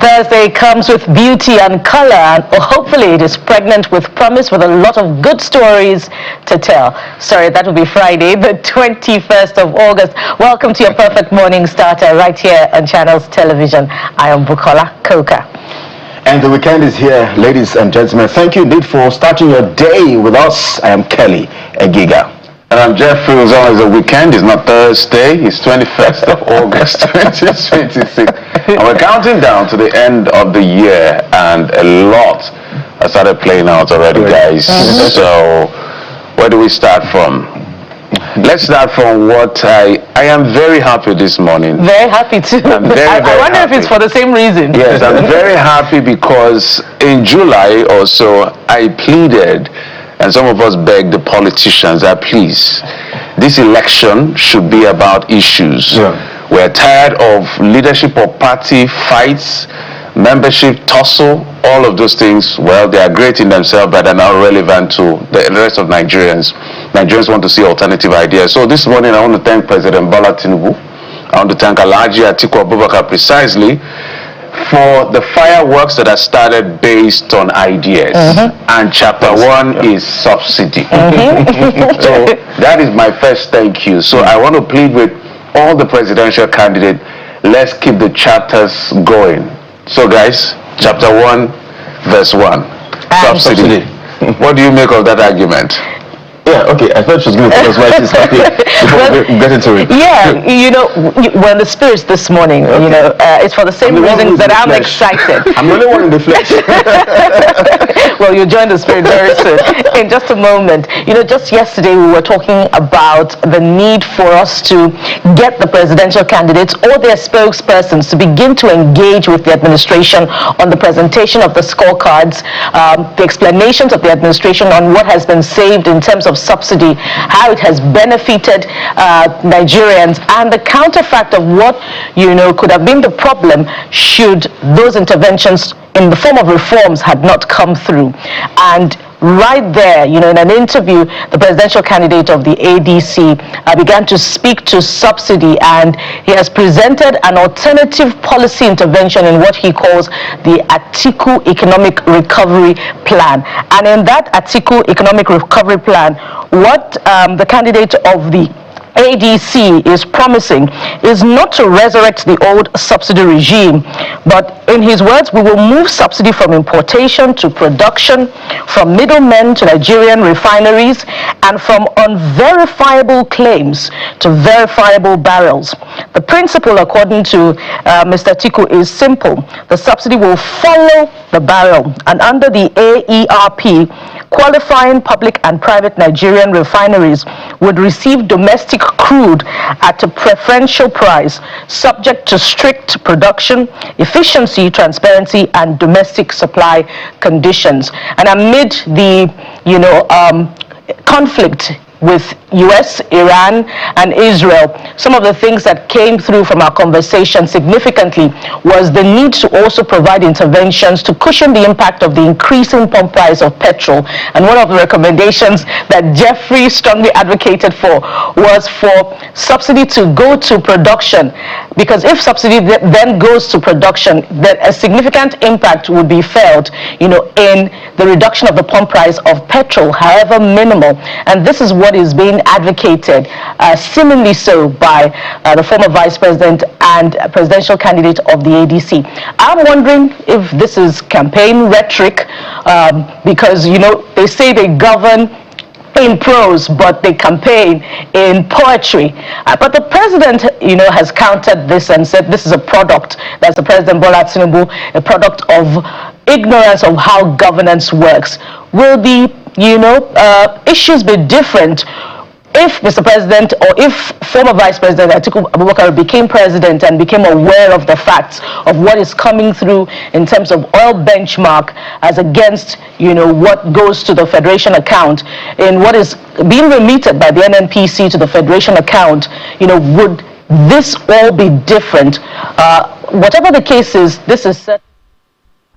Thursday comes with beauty and color, and hopefully it is pregnant with promise, with a lot of good stories to tell. Sorry, that will be Friday, the 21st of August. Welcome to your perfect morning starter right here on Channels Television. I am Bukola Koka. And the weekend is here, ladies and gentlemen. Thank you indeed for starting your day with us. I am Kelly Egiga. And I'm Jeffrey. As always, the weekend is not Thursday, it's 21st of August 2026. And we're counting down to the end of the year, and a lot has started playing out already, guys. So, where do we start from? Let's start from what I am very happy this morning. Very happy too. I'm very I wonder happy. if it's for the same reason. Yes, I'm very happy because in July or so, I pleaded, and some of us begged the politicians that please, this election should be about issues. We're tired of leadership or party fights, membership tussle, all of those things. Well, they are great in themselves, but they're not relevant to the rest of Nigerians. Nigerians want to see alternative ideas. So this morning, I want to thank President Bola Tinubu. I want to thank Alhaji Atiku Abubakar precisely for the fireworks that are started based on ideas. And chapter 1 is subsidy. So that is my first thank you. So I want to plead with all the presidential candidates, let's keep the chapters going. So guys, chapter 1, verse 1, subsidy. What do you make of that argument? Yeah, okay, I thought she was going to tell us why she's happy before we get into it. Yeah, you know, we're in the spirits this morning, you know, it's for the same reasons that I'm excited. I'm the only one in the flesh. Well, you'll join the spirit very soon. In just a moment. You know, just yesterday we were talking about the need for us to get the presidential candidates or their spokespersons to begin to engage with the administration on the presentation of the scorecards, the explanations of the administration on what has been saved in terms of subsidy, how it has benefited Nigerians, and the counterfact of what, you know, could have been the problem should those interventions in the form of reforms had not come through. And right there, you know, in an interview, the presidential candidate of the ADC began to speak to subsidy, and he has presented an alternative policy intervention in what he calls the Atiku Economic Recovery Plan. And in that Atiku Economic Recovery Plan, what the candidate of the ADC is promising is not to resurrect the old subsidy regime, but in his words, we will move subsidy from importation to production, from middlemen to Nigerian refineries, and from unverifiable claims to verifiable barrels. The principle, according to Mr. Atiku, is simple. The subsidy will follow the barrel, and under the AERP, qualifying public and private Nigerian refineries would receive domestic crude at a preferential price, subject to strict production, efficiency, transparency, and domestic supply conditions. And amid the, you know, conflict with US, Iran, and Israel, some of the things that came through from our conversation significantly was the need to also provide interventions to cushion the impact of the increasing pump price of petrol. And one of the recommendations that Jeffrey strongly advocated for was for subsidy to go to production, because if subsidy then goes to production, then a significant impact would be felt, you know, in the reduction of the pump price of petrol, however minimal. And this is what is being advocated, seemingly so, by the former vice president and presidential candidate of the ADC. I'm wondering if this is campaign rhetoric, because, you know, they say they govern in prose, but they campaign in poetry. But the president, you know, has countered this and said this is a product, that's the President Bola Tinubu, a product of ignorance of how governance works. Will the, you know, issues be different if Mr. President, or if former Vice President Atiku Abubakar became president and became aware of the facts of what is coming through in terms of oil benchmark as against, you know, what goes to the Federation account, in what is being remitted by the NNPC to the Federation account, you know, would this all be different? Whatever the case is, this is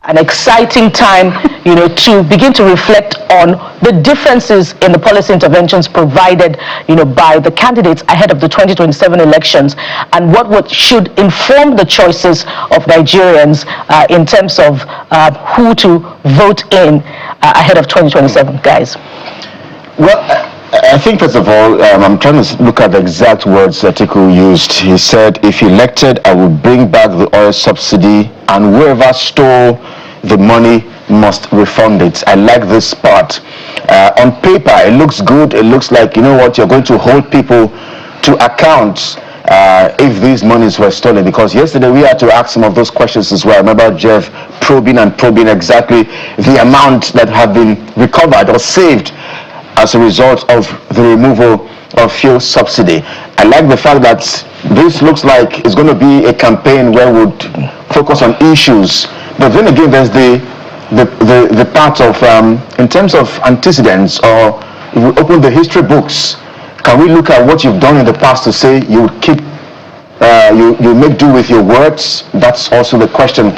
an exciting time to begin to reflect on the differences in the policy interventions provided, by the candidates ahead of the 2027 elections, and what should inform the choices of Nigerians in terms of who to vote in ahead of 2027, guys. Well, I think first of all, I'm trying to look at the exact words Atiku used. He said, if elected, I will bring back the oil subsidy, and whoever stole the money must refund it. I like this part. On paper, it looks good. It looks like, you're going to hold people to account if these monies were stolen, because yesterday we had to ask some of those questions as well. I remember Jeff probing exactly the amount that have been recovered or saved as a result of the removal of fuel subsidy. I like the fact that this looks like it's going to be a campaign where we would focus on issues, but then again there's the part of in terms of antecedents, or if we open the history books, can we look at what you've done in the past to say you would keep you make do with your words? That's also the question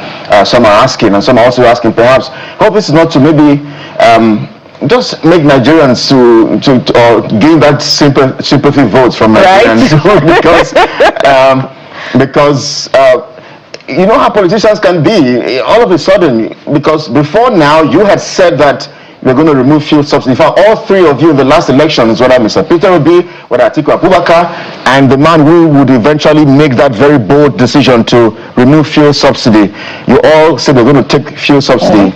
some are asking, and some are also asking, perhaps, hope this is not to maybe just make Nigerians to gain that sympathy votes from Nigerians, right? because you know how politicians can be all of a sudden, because before now you had said that we're going to remove fuel subsidy. In fact, all three of you in the last elections, whether Mr. Peter Obi, whether Atiku Abubakar, and the man who would eventually make that very bold decision to remove fuel subsidy, you all said we're going to take fuel subsidy.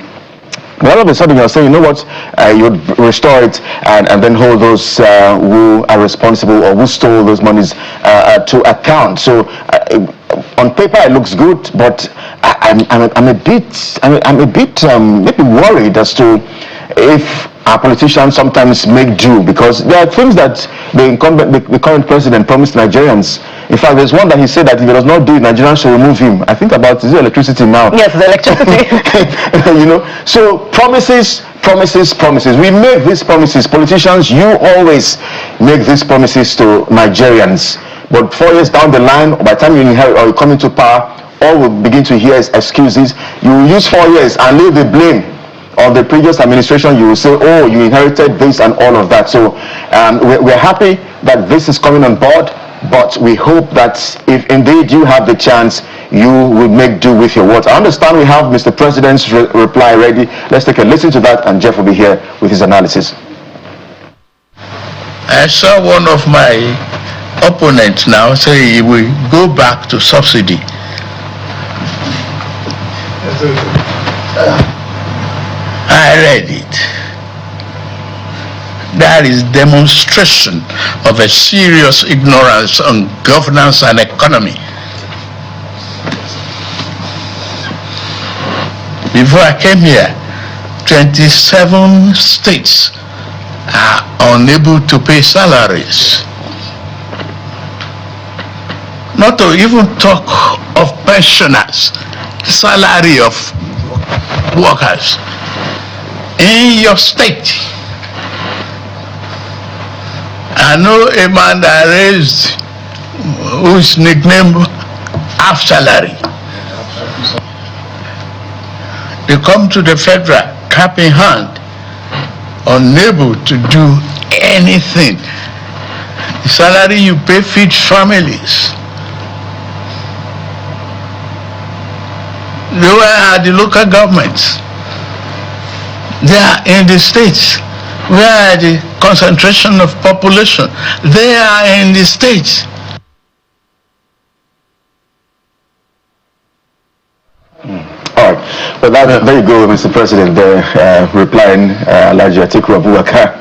But all of a sudden you're saying, you know what, you would restore it and then hold those who are responsible or who stole those monies to account. So on paper it looks good, but I'm a bit maybe worried as to if our politicians sometimes make do, because there are things that the current president promised Nigerians. In fact, there's one that he said that if he does not do it, Nigerians should remove him. I think about, is it electricity now? Yes, the electricity. So promises. We make these promises. Politicians, you always make these promises to Nigerians. But 4 years down the line, by the time you inherit or you come into power, all we'll begin to hear is excuses. You will use 4 years and leave the blame of the previous administration. You will say, oh, you inherited this and all of that. So we're happy that this is coming on board, but we hope that if indeed you have the chance, you will make do with your words. I understand we have Mr. President's reply ready. Let's take a listen to that, and Jeff will be here with his analysis. I saw one of my opponents now say he will go back to subsidy. I read it. That is demonstration of a serious ignorance on governance and economy. Before I came here, 27 states are unable to pay salaries. Not to even talk of pensioners, salary of workers. In your state, I know a man that raised, whose nickname half salary. They come to the federal cap in hand, unable to do anything. The salary you pay feeds families. Where are the local governments? They are in the states. Where are the concentration of population? They are in the states. All right. Well, there you go, Mr. President, replying Alhaji Atiku Abubakar.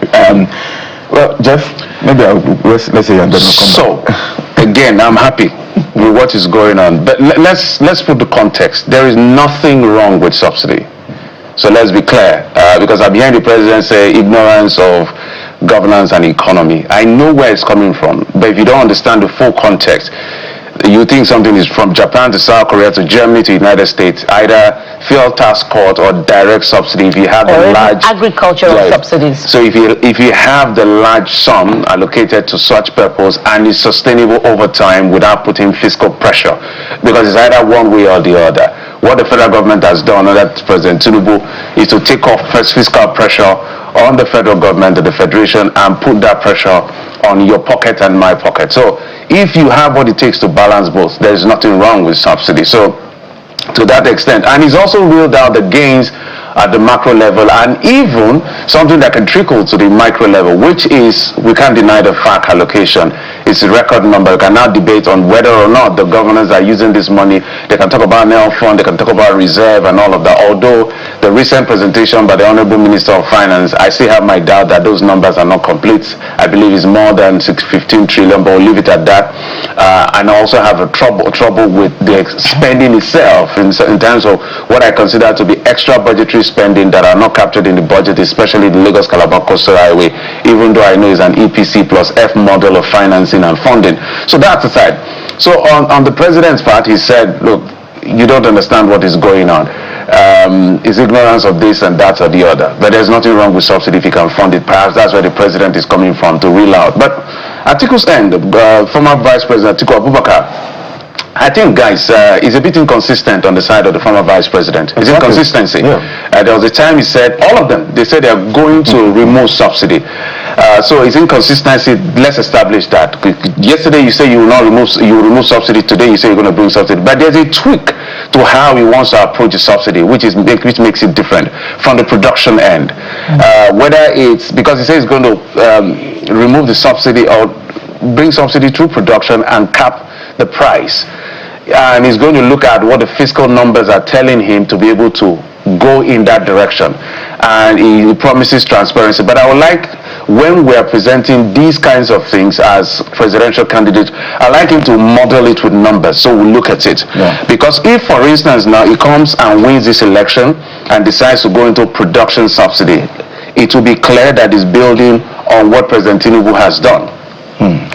Well, Jeff, maybe let's say and then we'll come back. Again, I'm happy with what is going on, but let's put the context. There is nothing wrong with subsidy. So let's be clear, because I'm hearing the president say ignorance of governance and economy. I know where it's coming from, but if you don't understand the full context, you think something is from Japan to South Korea to Germany to United States, either field tax court or direct subsidy. If you have the large agricultural subsidies. So if you have the large sum allocated to such purpose and is sustainable over time without putting fiscal pressure, because it's either one way or the other. What the federal government has done under President Tinubu is to take off fiscal pressure on the federal government and the federation and put that pressure on your pocket and my pocket. So if you have what it takes to balance both, there's nothing wrong with subsidy. So to that extent, and he's also ruled out the gains at the macro level and even something that can trickle to the micro level, which is, we can't deny the FAC allocation. It's a record number. We can now debate on whether or not the governors are using this money. They can talk about NEL fund, they can talk about reserve and all of that. Although the recent presentation by the Honorable Minister of Finance, I still have my doubt that those numbers are not complete. I believe it's more than 15 trillion, but we'll leave it at that. And I also have a trouble with the spending itself in terms of what I consider to be extra budgetary spending that are not captured in the budget, especially the Lagos-Calabar Coastal Highway, even though I know it's an EPC plus F model of financing and funding. So that's aside. So on the president's part, he said, look, you don't understand what is going on. It's ignorance of this and that or the other. But there's nothing wrong with subsidy if you can fund it. Perhaps that's where the president is coming from, to reel out. But Atiku's end, former Vice President Atiku Abubakar, I think, guys, is a bit inconsistent on the side of the former vice president. It's inconsistency. Yeah. There was a time he said, all of them, they said they are going to remove subsidy. So it's inconsistency. Let's establish that. Yesterday you say you will remove subsidy. Today you say you're going to bring subsidy. But there's a tweak to how he wants to approach the subsidy, which makes it different from the production end. Whether it's because he says he's going to remove the subsidy or bring subsidy through production and cap the price, and he's going to look at what the fiscal numbers are telling him to be able to go in that direction, and he promises transparency. But I would like, when we are presenting these kinds of things as presidential candidates, I like him to model it with numbers, so we look at it. Because if, for instance, now he comes and wins this election and decides to go into production subsidy, it will be clear that he's building on what President Tinubu has done.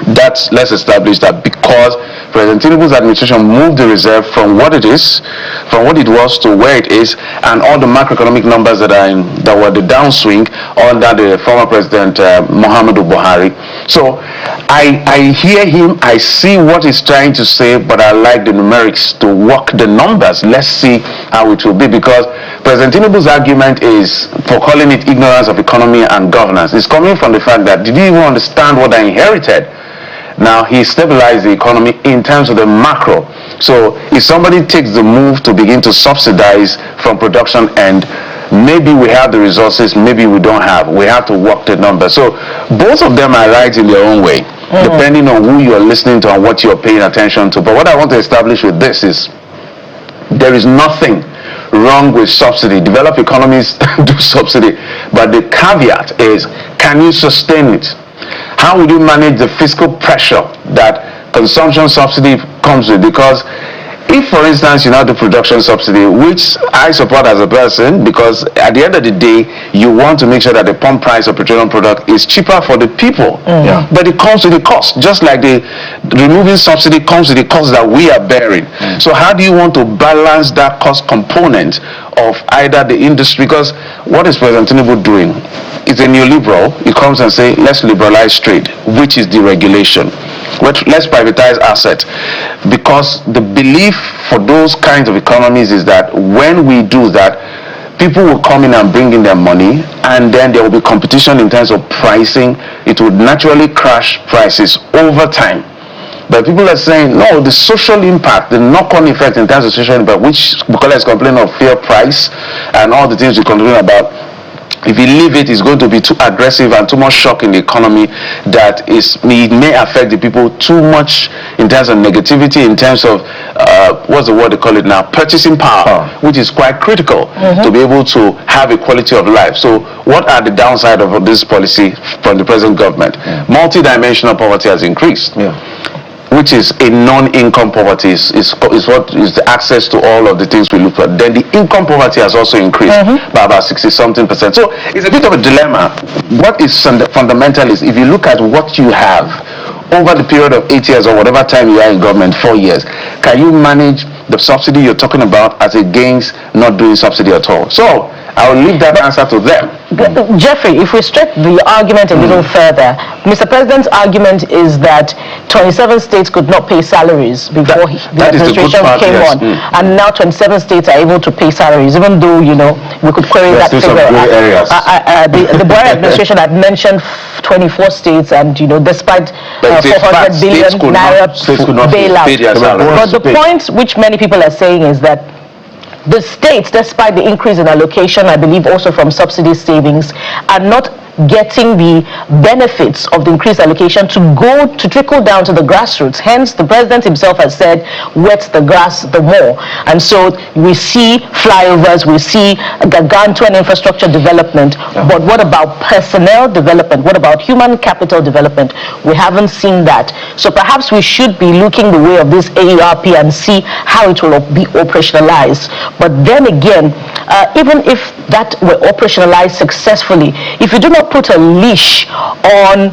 Let's establish that, because President Tinubu's administration moved the reserve from what it was to where it is, and all the macroeconomic numbers that were the downswing under the former President Muhammadu Buhari. So I hear him, I see what he's trying to say, but I like the numerics to work the numbers. Let's see how it will be, because President Tinubu's argument is for calling it ignorance of economy and governance. It's coming from the fact that, did you even understand what I inherited? Now, he stabilized the economy in terms of the macro. So if somebody takes the move to begin to subsidize from production end, maybe we have the resources, maybe we don't have. We have to work the numbers. So both of them are right in their own way, depending on who you're listening to and what you're paying attention to. But what I want to establish with this is, there is nothing wrong with subsidy. Developed economies do subsidy, but the caveat is, can you sustain it? How would you manage the fiscal pressure that consumption subsidy comes with? Because if, for instance, you now do production subsidy, which I support as a person, because at the end of the day, you want to make sure that the pump price of petroleum product is cheaper for the people. But it comes with a cost, just like the removing subsidy comes with the cost that we are bearing. So how do you want to balance that cost component of either the industry? Because what is President Tinubu doing? It's a neoliberal. He comes and say, let's liberalize trade, which is deregulation. Let's privatize assets, because the belief for those kinds of economies is that when we do that, people will come in and bring in their money, and then there will be competition in terms of pricing. It would naturally crash prices over time. But people are saying, no, the social impact, the knock-on effect in terms of social impact, which Bukola is complaining of, fair price and all the things we complain about, if you leave it, it's going to be too aggressive and too much shock in the economy that it may affect the people too much in terms of negativity, in terms of, what's the word they call it now, purchasing power, which is quite critical to be able to have a quality of life. So what are the downside of this policy from the present government? Multi-dimensional poverty has increased. which is a non-income poverty, is what is the access to all of the things we look at. Then the income poverty has also increased by about 60-something%. So it's a bit of a dilemma. What is fundamental is, if you look at what you have over the period of 8 years or whatever time you are in government, 4 years, can you manage the subsidy you're talking about as against not doing subsidy at all? So I will leave that answer to them. Jeffrey, if we stretch the argument a little further, Mr. President's argument is that 27 states could not pay salaries before the administration came on, and now 27 states are able to pay salaries, even though, you know, we could query that figure. The Buhari administration had mentioned 24 states, and, you know, despite 400 billion naira bailout. But the point which many people are saying is that the states, despite the increase in allocation, I believe also from subsidy savings, are not getting the benefits of the increased allocation to trickle down to the grassroots. Hence, the president himself has said, wet the grass the more. And so we see flyovers, we see gargantuan infrastructure development, but what about personnel development? What about human capital development? We haven't seen that. So perhaps we should be looking the way of this AERP and see how it will be operationalized. But then again, even if that were operationalized successfully, if you do not put a leash on,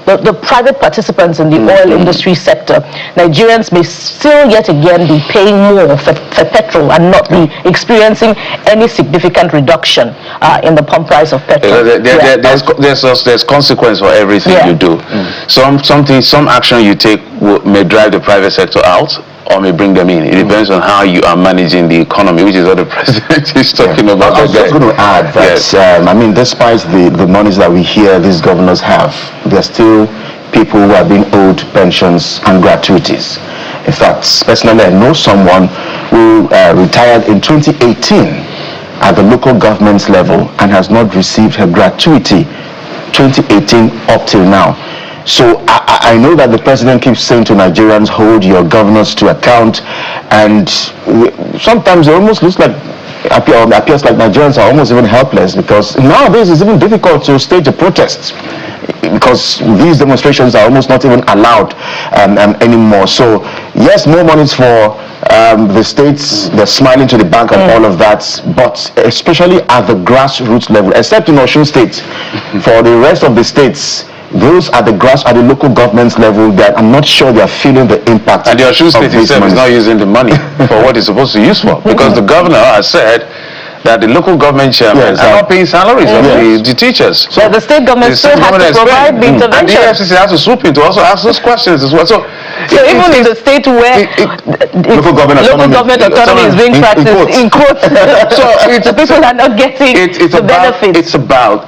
the private participants in the oil industry sector, Nigerians may still yet again be paying more for petrol and not be experiencing any significant reduction in the pump price of petrol. There's consequence for everything you do. Some action you take may drive the private sector out, or may bring them in. It depends on how you are managing the economy, which is what the president is talking about. I was just going to add that, despite the monies that we hear these governors have, there are still people who are being owed pensions and gratuities. In fact, personally, I know someone who retired in 2018 at the local government level and has not received her gratuity 2018 up till now. So I know that the president keeps saying to Nigerians, hold your governors to account, and sometimes it almost looks like, appears like Nigerians are almost even helpless, because nowadays it's even difficult to stage a protest, because these demonstrations are almost not even allowed anymore. So yes, more money for the states, they're smiling to the bank and all of that, but especially at the grassroots level, except in Osun State, for the rest of the states, those at the local government level, that I'm not sure they are feeling the impact. And the Osun State itself is not using the money for what it's supposed to use for, because the governor has said that the local government chairmen are not paying salaries of the teachers. So the state government still has to provide the intervention. And the EFCC has to swoop in to also ask those questions as well. So even in the state where local government autonomy is being practiced in quotes, so people are not getting the benefits.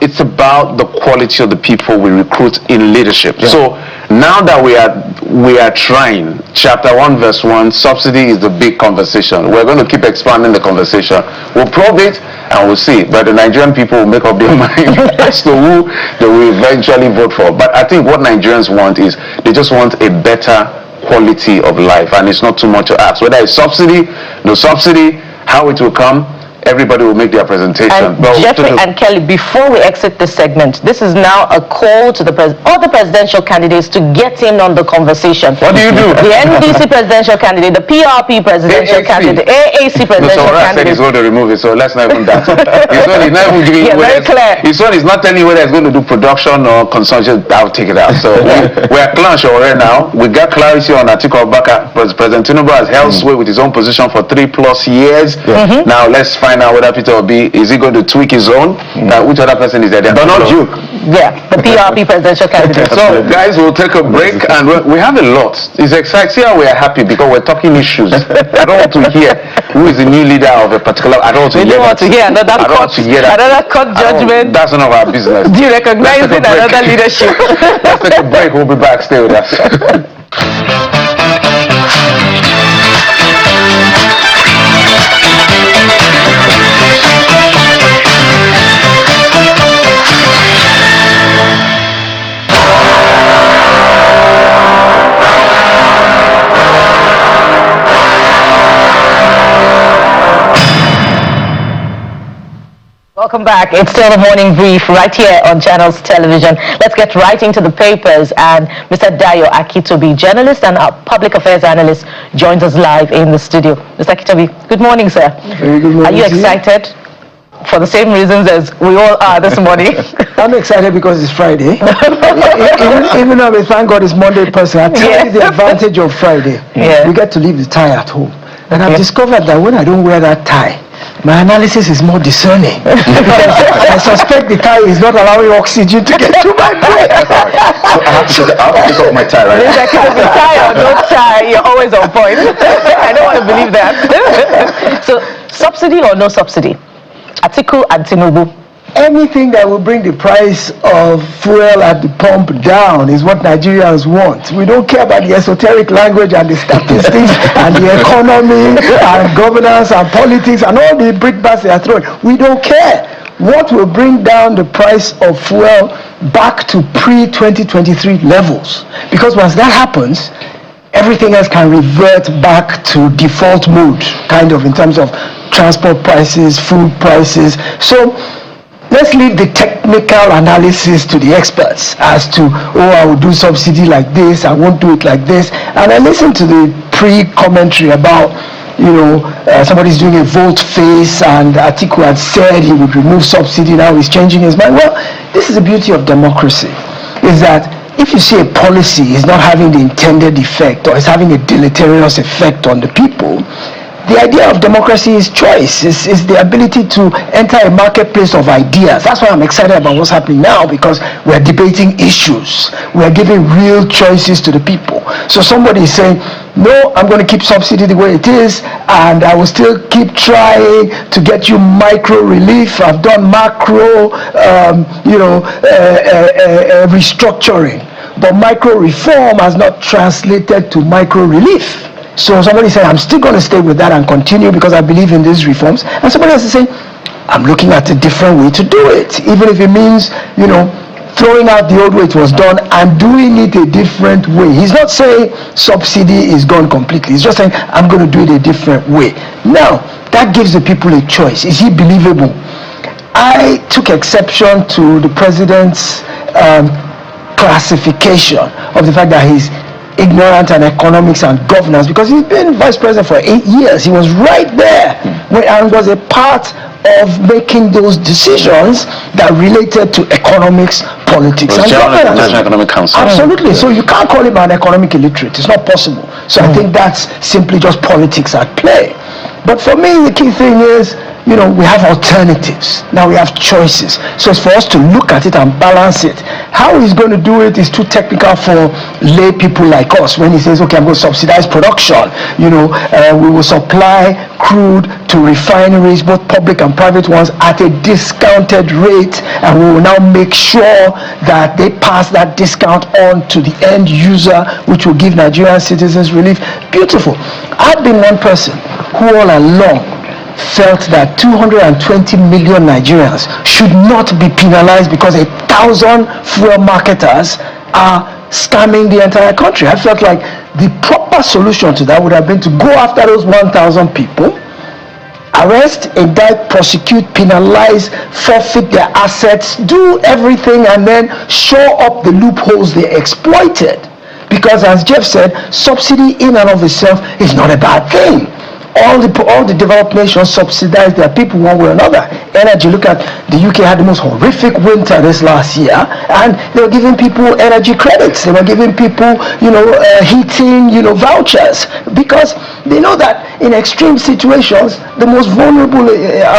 It's about the quality of the people we recruit in leadership. So now that we are trying, chapter 1 verse 1, subsidy is the big conversation. We're going to keep expanding the conversation. We'll probe it and we'll see, but the Nigerian people will make up their mind as to who they will eventually vote for. But I think what Nigerians want is, they just want a better quality of life, and it's not too much to ask. Whether it's subsidy, no subsidy, how it will come, everybody will make their presentation. And Jeffrey and Kelly, before we exit this segment, this is now a call to all the presidential candidates to get in on the conversation. What do you do? The NDC presidential candidate, the PRP presidential candidate, AAC presidential candidate. He's going to remove it, so let's not even that. He's not even giving very clear. His one is not telling you whether he's going to do production or consumption. I'll take it out. So we're clear already now. We got clarity on Atiku Abubakar. President Tinubu has held sway with his own position for 3+ years. Now let's find out whether Peter Obi, is he going to tweak his own? Which other person is there? But not you. Yeah, the PRP presidential candidate. So guys, we'll take a break, and we have a lot. It's exciting. See how we are happy because we're talking issues. I don't want to hear who is the new leader of a particular. I don't want to hear. You don't want to hear another court judgment. That's none of our business. Do you recognize another leadership? Let's take a break. We'll be back. Stay with us. Welcome back. It's still the morning brief right here on Channels Television. Let's get right into the papers. And Mr. Dayo Akitobi, journalist and our public affairs analyst, joins us live in the studio. Mr. Akitobi, good morning, sir. Very good morning. Are you excited? For the same reasons as we all are this morning. I'm excited because it's Friday. even though thank God it's Monday person, I tell you the advantage of Friday. Yeah. We get to leave the tie at home. And I've discovered that when I don't wear that tie, my analysis is more discerning. I suspect the tie is not allowing oxygen to get to my brain. So I have to take off my tie, right? Mr. Akitobi, tie or no tie, you're always on point. I don't want to believe that. So, subsidy or no subsidy? Atiku and Tinubu. Anything that will bring the price of fuel at the pump down is what Nigerians want. We don't care about the esoteric language and the statistics and the economy and governance and politics and all the brickbats they are throwing. We don't care. What will bring down the price of fuel back to pre-2023 levels? Because once that happens, everything else can revert back to default mode, kind of in terms of transport prices, food prices. So let's leave the technical analysis to the experts as to, I will do subsidy like this, I won't do it like this. And I listened to the pre-commentary about, somebody's doing a volte-face and Atiku had said he would remove subsidy, now he's changing his mind. Well, this is the beauty of democracy, is that if you see a policy is not having the intended effect or is having a deleterious effect on the people, the idea of democracy is choice, is the ability to enter a marketplace of ideas. That's why I'm excited about what's happening now, because we're debating issues. We're giving real choices to the people. So somebody is saying, no, I'm going to keep subsidy the way it is, and I will still keep trying to get you micro relief. I've done macro, restructuring. But micro reform has not translated to micro relief. So somebody said, I'm still going to stay with that and continue because I believe in these reforms. And somebody else is saying, I'm looking at a different way to do it. Even if it means, throwing out the old way it was done and doing it a different way. He's not saying subsidy is gone completely. He's just saying, I'm going to do it a different way. Now, that gives the people a choice. Is he believable? I took exception to the president's classification of the fact that he's ignorant on economics and governance, because he's been vice president for 8 years. He was right there and was a part of making those decisions that related to economics, politics, and governance. National Economic Council. Absolutely. So you can't call him an economic illiterate. It's not possible. So I think that's simply just politics at play. But for me, the key thing is, we have alternatives. Now we have choices. So it's for us to look at it and balance it. How he's going to do it is too technical for lay people like us. When he says, okay, I'm going to subsidize production, we will supply crude to refineries, both public and private ones, at a discounted rate, and we will now make sure that they pass that discount on to the end user, which will give Nigerian citizens relief. Beautiful. I've been one person who all along felt that 220 million Nigerians should not be penalized because 1,000 fuel marketers are scamming the entire country. I felt like the proper solution to that would have been to go after those 1,000 people, arrest, indict, prosecute, penalize, forfeit their assets, do everything, and then show up the loopholes they exploited. Because as Jeff said, subsidy in and of itself is not a bad thing. All the developed nations subsidize their people one way or another. Energy, look at the UK had the most horrific winter this last year, and they were giving people energy credits. They were giving people, heating, vouchers, because they know that in extreme situations, the most vulnerable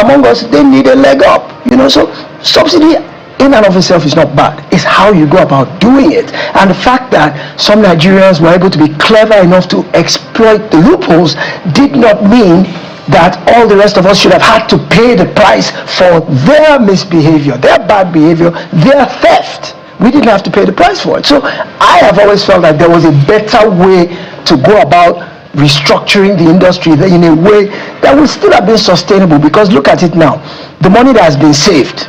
among us, they need a leg up. So subsidy in and of itself is not bad. It's how you go about doing it. And the fact that some Nigerians were able to be clever enough to exploit the loopholes did not mean that all the rest of us should have had to pay the price for their misbehavior, their bad behavior, their theft. We didn't have to pay the price for it. So I have always felt that there was a better way to go about restructuring the industry in a way that would still have been sustainable. Because look at it now. The money that has been saved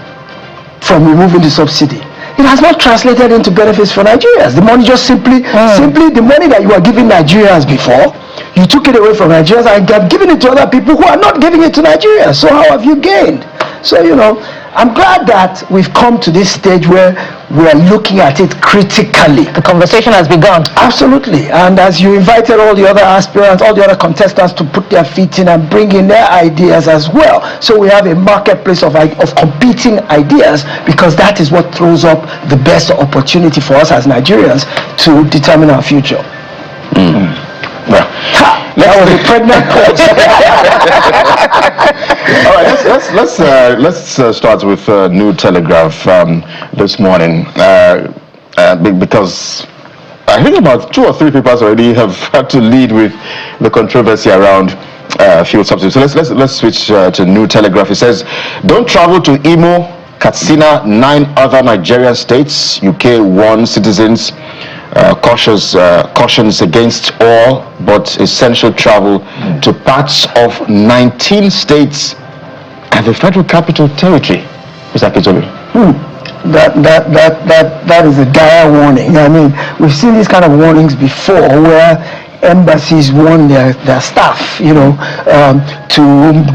from removing the subsidy, it has not translated into benefits for Nigerians. The money just simply the money that you were giving Nigerians before, you took it away from Nigerians and have given it to other people who are not giving it to Nigerians. So how have you gained? So, I'm glad that we've come to this stage where we're looking at it critically. The conversation has begun. Absolutely. And as you invited all the other aspirants, all the other contestants to put their feet in and bring in their ideas as well. So we have a marketplace of competing ideas, because that is what throws up the best opportunity for us as Nigerians to determine our future. Well, That was a pregnant pause. all right, let's start with New Telegraph this morning, because I think about 2 or 3 papers already have had to lead with the controversy around fuel subsidies. So let's switch to New Telegraph. It says, "Don't travel to Imo, Katsina, 9 other Nigerian states. UK warns citizens." Cautions against all but essential travel to parts of 19 states and the Federal Capital Territory. Mr. Akizolu. That is a dire warning. I mean, we've seen these kind of warnings before, where embassies warn their staff, to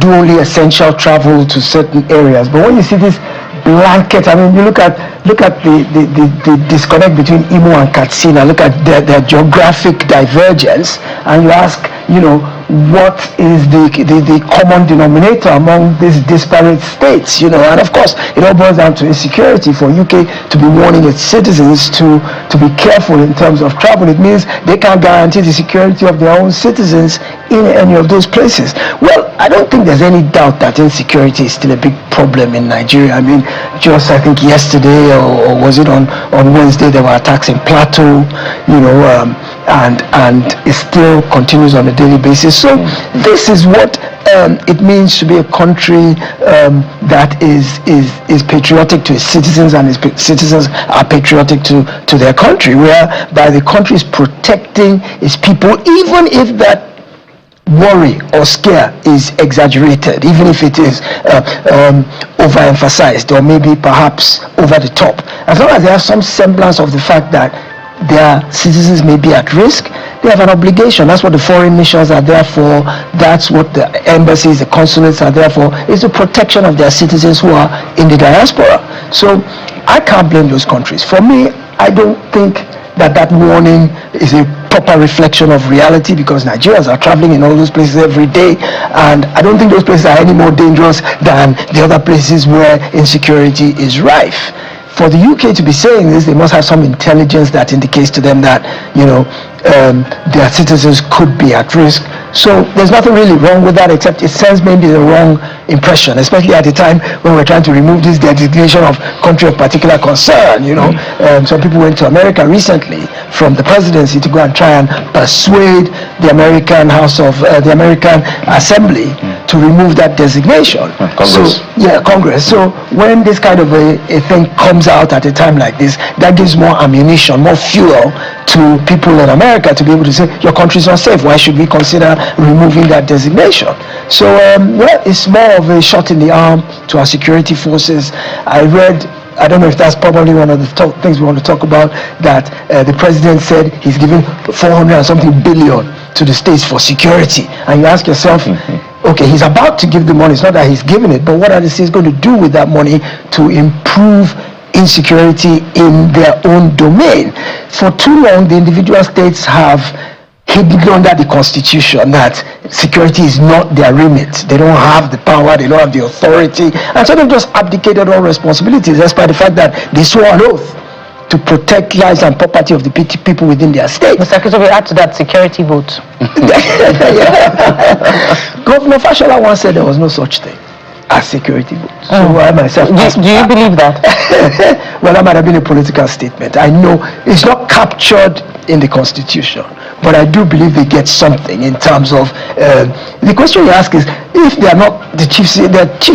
do only essential travel to certain areas. But when you see this blanket, I mean, you look at the disconnect between Imo and Katsina, look at their geographic divergence, and you ask, what is the common denominator among these disparate states, and of course it all boils down to insecurity. For UK to be warning its citizens to be careful in terms of travel, it means they can't guarantee the security of their own citizens in any of those places. Well, I don't think there's any doubt that insecurity is still a big problem in Nigeria. I mean, just I think yesterday or was it on Wednesday, there were attacks in Plateau, and it still continues on a daily basis. So this is what it means to be a country that is patriotic to its citizens, and its citizens are patriotic to their country, whereby the country is protecting its people, even if that worry or scare is exaggerated, even if it is overemphasized or maybe perhaps over the top. As long as there is some semblance of the fact that their citizens may be at risk, they have an obligation. That's what the foreign missions are there for. That's what the embassies, the consulates are there for, is the protection of their citizens who are in the diaspora. So I can't blame those countries. For me, I don't think that warning is a proper reflection of reality, because Nigerians are traveling in all those places every day, and I don't think those places are any more dangerous than the other places where insecurity is rife. For the UK to be saying this, they must have some intelligence that indicates to them that, their citizens could be at risk. So there's nothing really wrong with that, except it sends maybe the wrong impression, especially at the time when we're trying to remove this designation of country of particular concern. Some people went to America recently from the presidency to go and try and persuade the American the American Assembly to remove that designation. Congress. Congress. So when this kind of a thing comes out at a time like this, that gives more ammunition, more fuel to people in America to be able to say, your country is not safe. Why should we consider removing that designation? So, it's more of a shot in the arm to our security forces. I don't know if that's probably one of the things we want to talk about, that the president said he's giving 400 and something billion to the states for security. And you ask yourself, okay, he's about to give the money. It's not that he's giving it, but what are the states going to do with that money to improve insecurity in their own domain? For too long, the individual states have hidden under the constitution that security is not their remit. They don't have the power, they don't have the authority, and so they've just abdicated all responsibilities, despite the fact that they swore an oath to protect lives and property of the people within their state. Mr. Akizolu, we add to that security vote. Governor Fashola once said there was no such thing as security vote. So I myself... Do you believe that? Well, that might have been a political statement. I know it's not captured in the Constitution, but I do believe they get something in terms of... the question you ask is, if they are not the chief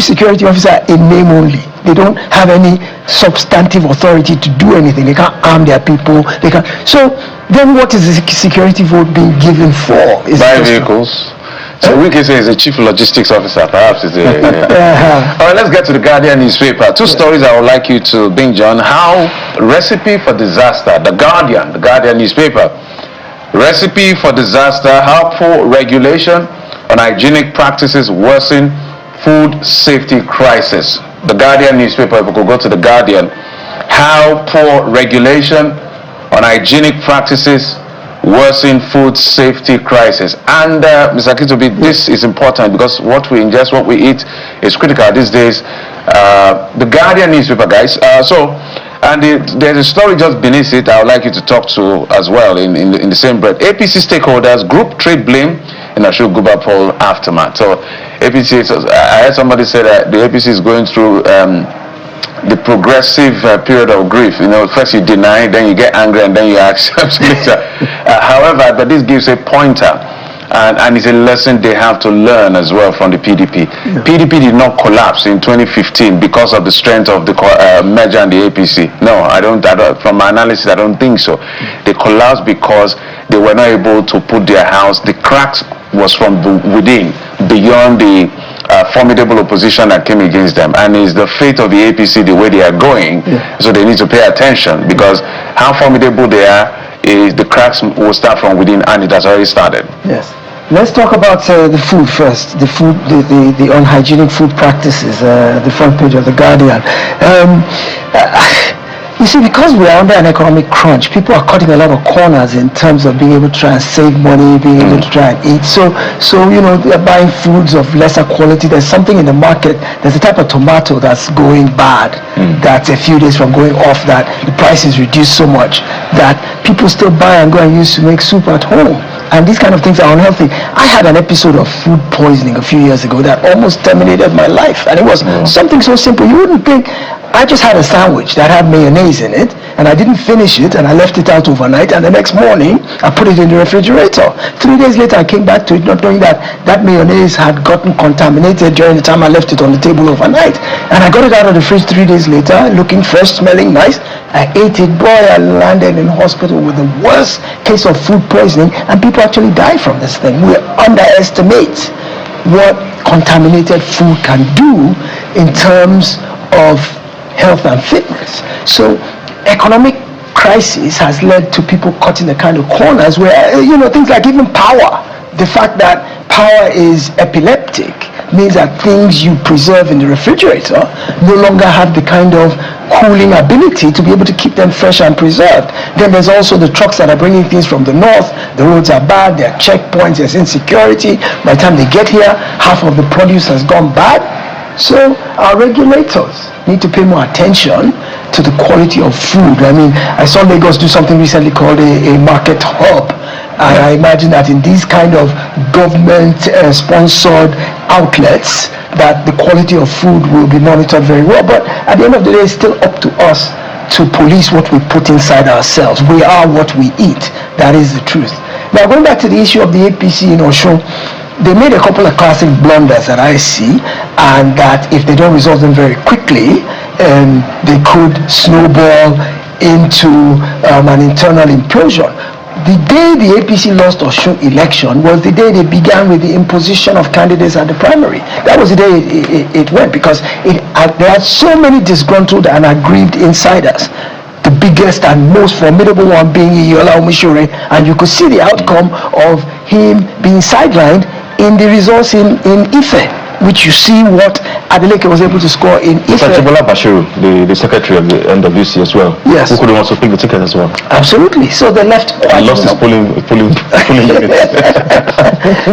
security officer in name only, they don't have any substantive authority to do anything, they can't arm their people, they can't... So then what is the security vote being given for? Buy vehicles. So we can say he's a chief logistics officer, perhaps. All right, let's get to the Guardian newspaper. 2 stories I would like you to binge on. How recipe for disaster, the Guardian newspaper. Recipe for disaster, how poor regulation on hygienic practices worsen food safety crisis. The Guardian newspaper, if we could go to the Guardian, how poor regulation on hygienic practices worsen food safety crisis. And Mr. Kitobi, this is important because what we ingest, what we eat is critical these days. The Guardian newspaper, guys. There's a story just beneath it I would like you to talk to as well in the same breath. APC stakeholders group trade blame in Ashok Guba poll aftermath. So APC, I heard somebody say that the APC is going through the progressive period of grief. First you deny, then you get angry, and then you accept later. However, but this gives a pointer, and it's a lesson they have to learn as well from the PDP. Yeah. PDP did not collapse in 2015 because of the strength of the merger and the APC. No, I don't. From my analysis, I don't think so. They collapsed because they were not able to put their house. The cracks was from within, beyond the formidable opposition that came against them, and it's the fate of the APC the way they are going. Yeah. So they need to pay attention, because how formidable they are is the cracks will start from within, and it has already started. Yes. Let's talk about the food first. The unhygienic food practices. The front page of the Guardian. You see, because we are under an economic crunch, people are cutting a lot of corners in terms of being able to try and save money, being able to try and eat. So they're buying foods of lesser quality. There's something in the market. There's a type of tomato that's going bad. That's a few days from going off. That the price is reduced so much that people still buy and go and use to make soup at home. And these kind of things are unhealthy. I had an episode of food poisoning a few years ago that almost terminated my life. And it was something so simple. You wouldn't think. I just had a sandwich that had mayonnaise in it, and I didn't finish it, and I left it out overnight, and the next morning I put it in the refrigerator. 3 days later I came back to it, not knowing that that mayonnaise had gotten contaminated during the time I left it on the table overnight. And I got it out of the fridge 3 days later, looking fresh, smelling nice. I ate it. Boy, I landed in hospital with the worst case of food poisoning, and people actually die from this thing. We underestimate what contaminated food can do in terms of health and fitness. So economic crisis has led to people cutting the kind of corners where things like even power. The fact that power is epileptic means that things you preserve in the refrigerator no longer have the kind of cooling ability to be able to keep them fresh and preserved. Then there's also the trucks that are bringing things from the north. The roads are bad, there are checkpoints, there's insecurity. By the time they get here, half of the produce has gone bad. So our regulators need to pay more attention to the quality of food. I mean, I saw Lagos do something recently called a market hub. And I imagine that in these kind of government-sponsored outlets, that the quality of food will be monitored very well. But at the end of the day, it's still up to us to police what we put inside ourselves. We are what we eat. That is the truth. Now, going back to the issue of the APC in Osun, they made a couple of classic blunders that I see, and that if they don't resolve them very quickly, they could snowball into an internal implosion. The day the APC lost Osun election was the day they began with the imposition of candidates at the primary. That was the day it went, because there are so many disgruntled and aggrieved insiders. The biggest and most formidable one being Iyola Omisore, and you could see the outcome of him being sidelined in the results in Ife, which you see what Adeleke was able to score in Ife. Sachibola Bashiru, the secretary of the NWC as well. Yes. Who could also pick the ticket as well. Absolutely. So they left quite lost his polling units.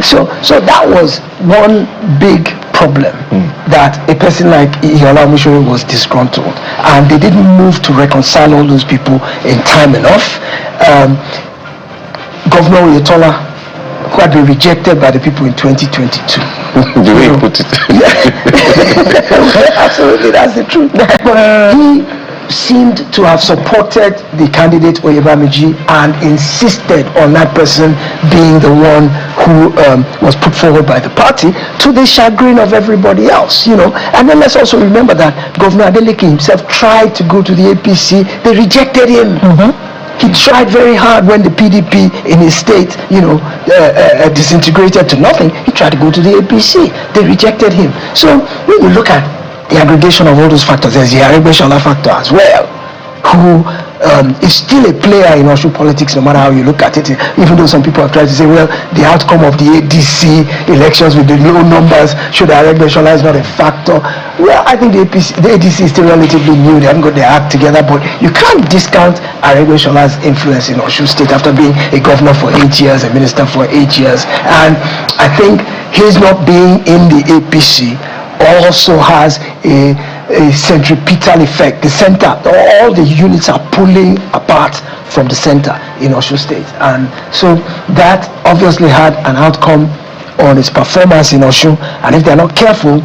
So that was one big problem, that a person like Iyola Omisore was disgruntled, and they didn't move to reconcile all those people in time enough. Governor Oyetola, who had been rejected by the people in 2022. The way you put it. Absolutely, that's the truth. But he seemed to have supported the candidate Oyebamiji and insisted on that person being the one who was put forward by the party, to the chagrin of everybody else, And then let's also remember that Governor Adeleke himself tried to go to the APC. They rejected him. He tried very hard when the PDP in his state, disintegrated to nothing. He tried to go to the APC. They rejected him. So when you look at the aggregation of all those factors, there's the Aregbesola factor as well, who is still a player in Osun politics, no matter how you look at it. Even though some people have tried to say, well, the outcome of the ADC elections with the low numbers should Aregbesola is not a factor. Well, I think the ADC is still relatively new. They haven't got their act together, but you can't discount Aregbesola's influence in Osun State after being a governor for 8 years, a minister for 8 years. And I think his not being in the APC also has a centripetal effect. The center, all the units are pulling apart from the center in Osun State, and so that obviously had an outcome on its performance in Osun. And if they're not careful,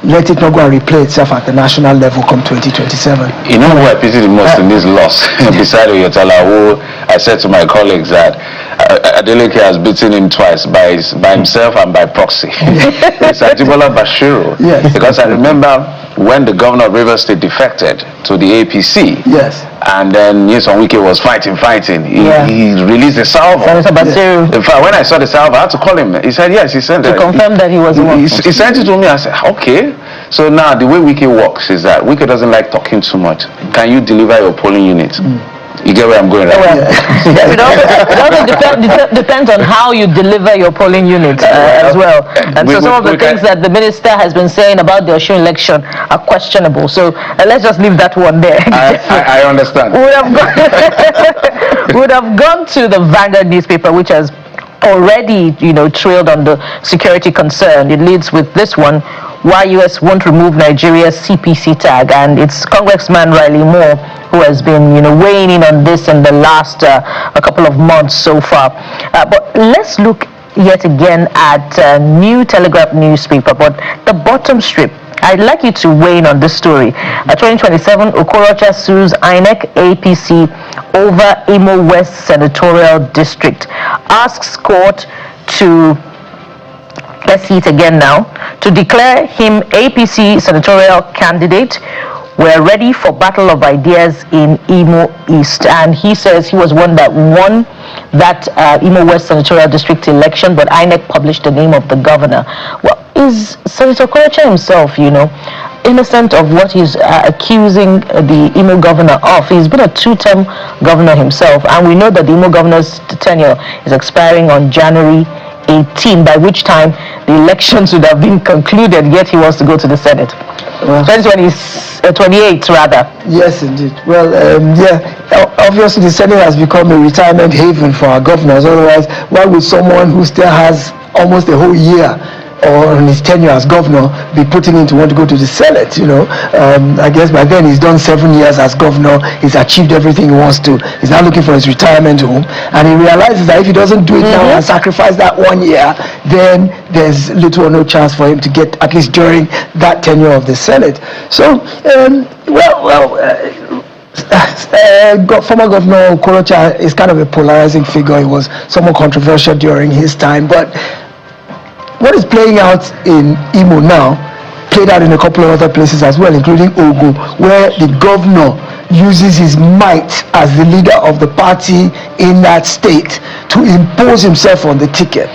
let it not go and replay itself at the national level come 2027. You know what I pity the most in this loss? Beside Oyetola, who I said to my colleagues that Adeleke has beaten him twice by himself and by proxy. It's Ajibola Bashiru. Yes. Because I remember when the governor of Rivers State defected to the APC. Yes. And then Nyesom Wike was fighting. He released the salvo. Senator Basiru. In fact, when I saw the salvo, I had to call him. He said yes. He sent it. To confirm that he was the one. He sent it to me. I said, okay. So now the way Wike works is that Wike doesn't like talking too much. Can you deliver your polling unit? You get where I'm going, right? It also depends on how you deliver your polling unit as well. And so some of the things that the minister has been saying about the Osun election are questionable. So let's just leave that one there. I understand. Would have gone to the Vanguard newspaper, which has already, trailed on the security concern. It leads with this one: why US won't remove Nigeria's CPC tag, and it's Congressman Riley Moore who has been, weighing in on this in the last a couple of months so far. But let's look yet again at New Telegraph newspaper, but the bottom strip. I'd like you to weigh in on this story. 2027, Okorocha sues INEC APC over Imo West Senatorial District. Asks court to, let's see it again now, to declare him APC senatorial candidate. We're ready for battle of ideas in Imo East. And he says he was one that won that Imo West Senatorial District election, but INEC published the name of the governor. Well, is Senator Okorocha himself, innocent of what he's accusing the Imo governor of? He's been a two-term governor himself, and we know that the Imo governor's tenure is expiring on January 18, by which time the elections would have been concluded, yet he wants to go to the Senate. 2028 rather. Yes, indeed. Well, obviously the Senate has become a retirement haven for our governors. Otherwise, why would someone who still has almost a whole year on his tenure as governor be putting in to want to go to the Senate? I guess by then he's done 7 years as governor. He's achieved everything he wants to. He's now looking for his retirement home, and he realizes that if he doesn't do it now and sacrifice that 1 year, then there's little or no chance for him to get at least during that tenure of the Senate. So former Governor Okorocha is kind of a polarizing figure. He was somewhat controversial during his time, but what is playing out in Imo now played out in a couple of other places as well, including Ogun, where the governor uses his might as the leader of the party in that state to impose himself on the ticket.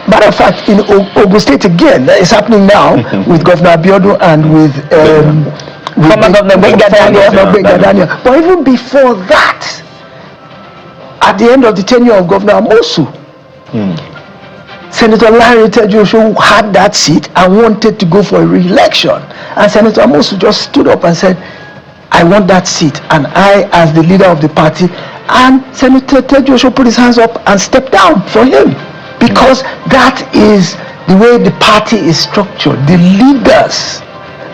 Matter of fact, in Ogun State again, that is happening now with Governor Abiodun and with former Governor Daniel. But even before that, at the end of the tenure of Governor Amosu, Senator Larry Tejuosho had that seat and wanted to go for a re-election, and Senator Amosu just stood up and said, I want that seat, and I, as the leader of the party, and Senator Tejuosho put his hands up and stepped down for him, because that is the way the party is structured. The leaders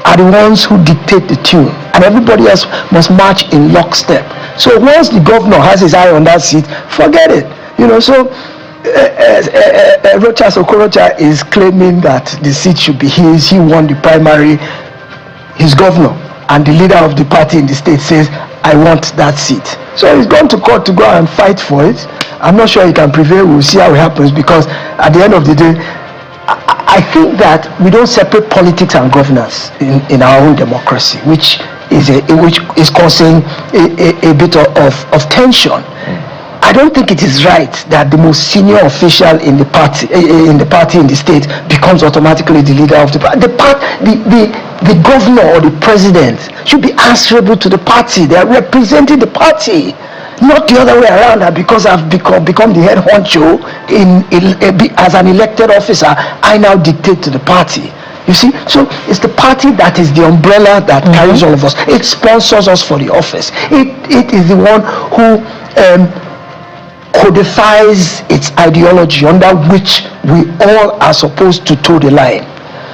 are the ones who dictate the tune, and everybody else must march in lockstep. So once the governor has his eye on that seat, forget it. Rochas Okorocha is claiming that the seat should be his. He won the primary. His governor and the leader of the party in the state says, I want that seat. So he's gone to court to go and fight for it. I'm not sure he can prevail. We'll see how it happens, because at the end of the day, I think that we don't separate politics and governance in our own democracy, which is causing a bit of tension. I don't think it is right that the most senior official in the party in the state becomes automatically the leader of the party. The governor or the president should be answerable to the party. They are representing the party, not the other way around. That because I've become the head honcho as an elected officer, I now dictate to the party. You see, so it's the party that is the umbrella that carries all of us. It sponsors us for the office. It is the one who codifies its ideology under which we all are supposed to toe the line.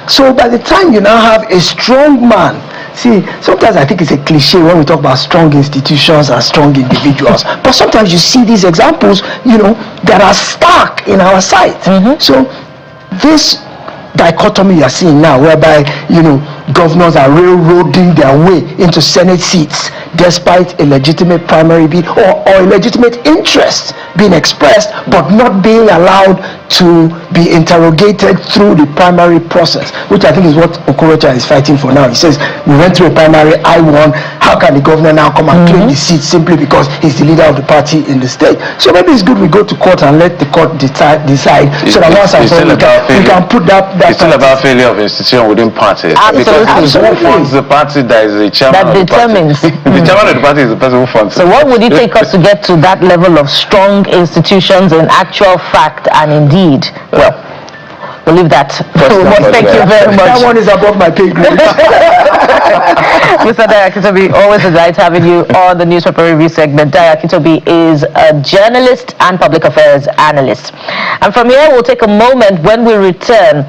So by the time you now have a strong man, see, sometimes I think it's a cliche when we talk about strong institutions and strong individuals, but sometimes you see these examples, that are stark in our sight. So this dichotomy you're seeing now, whereby governors are railroading their way into Senate seats despite a legitimate primary bid or a legitimate interest being expressed, but not being allowed to be interrogated through the primary process, which I think is what Okorocha is fighting for now. He says, we went through a primary, I won, how can the governor now come and claim the seat simply because he's the leader of the party in the state? So maybe it's good we go to court and let the court decide so that once and for all we can put that it's still about failure of institution within parties. Because who funds the party, there is a chairman That of determines. the party. The chairman of the party is the person who funds So it. what would it take us to get to that level of strong institutions in actual fact and indeed? Well, we'll leave that. Thank you very much. That one is above my pay grade. Mr. Daya Akintobi, always a delight having you on the newspaper review segment. Daya Akintobi is a journalist and public affairs analyst. And from here, we'll take a moment. When we return,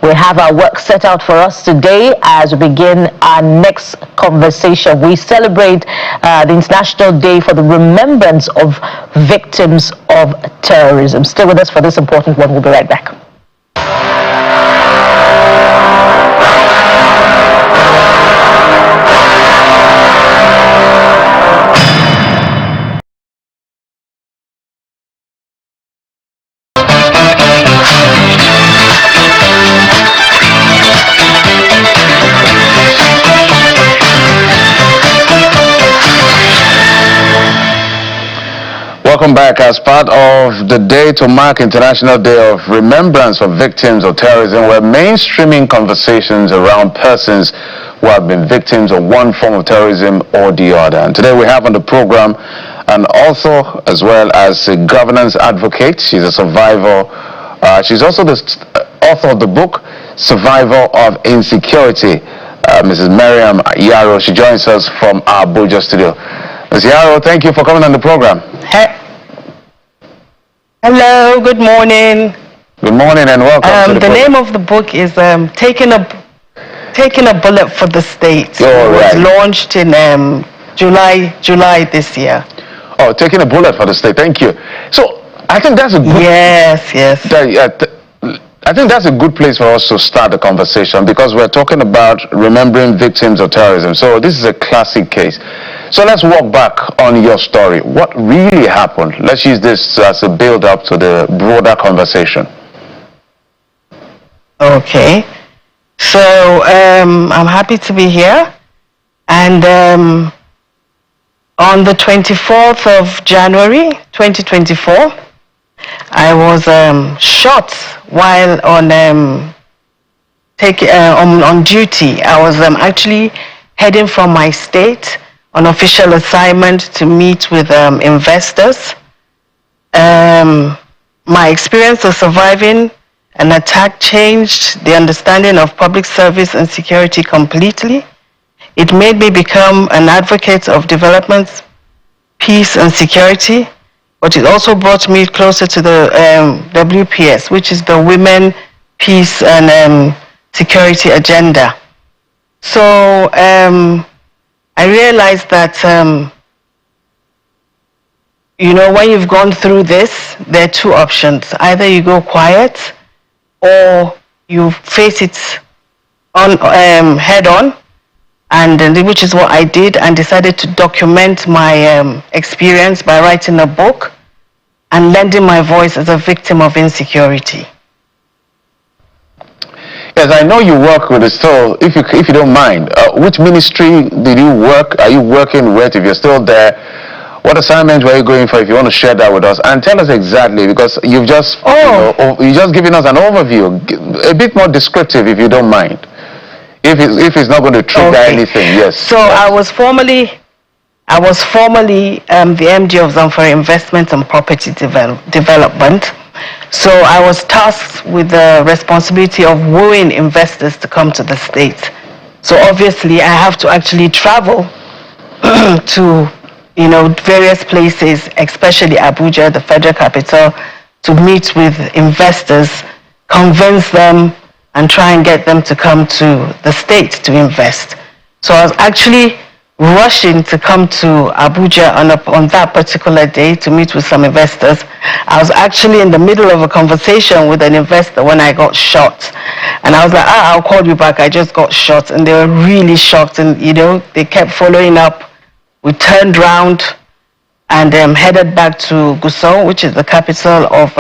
we have our work set out for us today as we begin our next conversation. We celebrate the International Day for the Remembrance of Victims of Terrorism. Stay with us for this important one. We'll be right back. Welcome back. As part of the day to mark International Day of Remembrance for Victims of Terrorism, we're mainstreaming conversations around persons who have been victims of one form of terrorism or the other. And today we have on the program an author as well as a governance advocate. She's a survivor. She's also the author of the book, Survival of Insecurity, Mrs. Mariam Yaro. She joins us from our Abuja studio. Ms. Yaro, thank you for coming on the program. Hello, good morning. Good morning and welcome to the name of the book is Taking a Bullet for the State. Oh, it was right. launched in July this year. Oh, Taking a Bullet for the State. Thank you. So I think that's a good... Yes. I think that's a good place for us to start the conversation because we're talking about remembering victims of terrorism. So this is a classic case. So let's walk back on your story. What really happened? Let's use this as a build-up to the broader conversation. Okay. So I'm happy to be here. And on the 24th of January, 2024, I was shot while on duty. I was actually heading from my state on official assignment to meet with investors. My experience of surviving an attack changed the understanding of public service and security completely. It made me become an advocate of development, peace, and security. But it also brought me closer to the WPS, which is the Women, Peace, and Security Agenda. So I realized that, when you've gone through this, there are two options. Either you go quiet or you face it head on, and which is what I did, and decided to document my experience by writing a book and lending my voice as a victim of insecurity. Yes, I know you work with it. So if you don't mind, which ministry did you work? Are you working with? If you're still there, What assignment were you going for? If you want to share that with us, and tell us exactly, because you've just you just given us an overview, a bit more descriptive, if you don't mind. If it's not going to trigger anything, yes. So I was formerly the MD of Zamfara Investment and Property Development. So I was tasked with the responsibility of wooing investors to come to the state. So obviously I have to actually travel to, various places, especially Abuja, the federal capital, to meet with investors, convince them, and try and get them to come to the state to invest. So I was actually rushing to come to Abuja on that particular day to meet with some investors. I was actually in the middle of a conversation with an investor when I got shot. And I was like, I'll call you back, I just got shot. And they were really shocked, and they kept following up. We turned around and headed back to Gusau, which is the capital of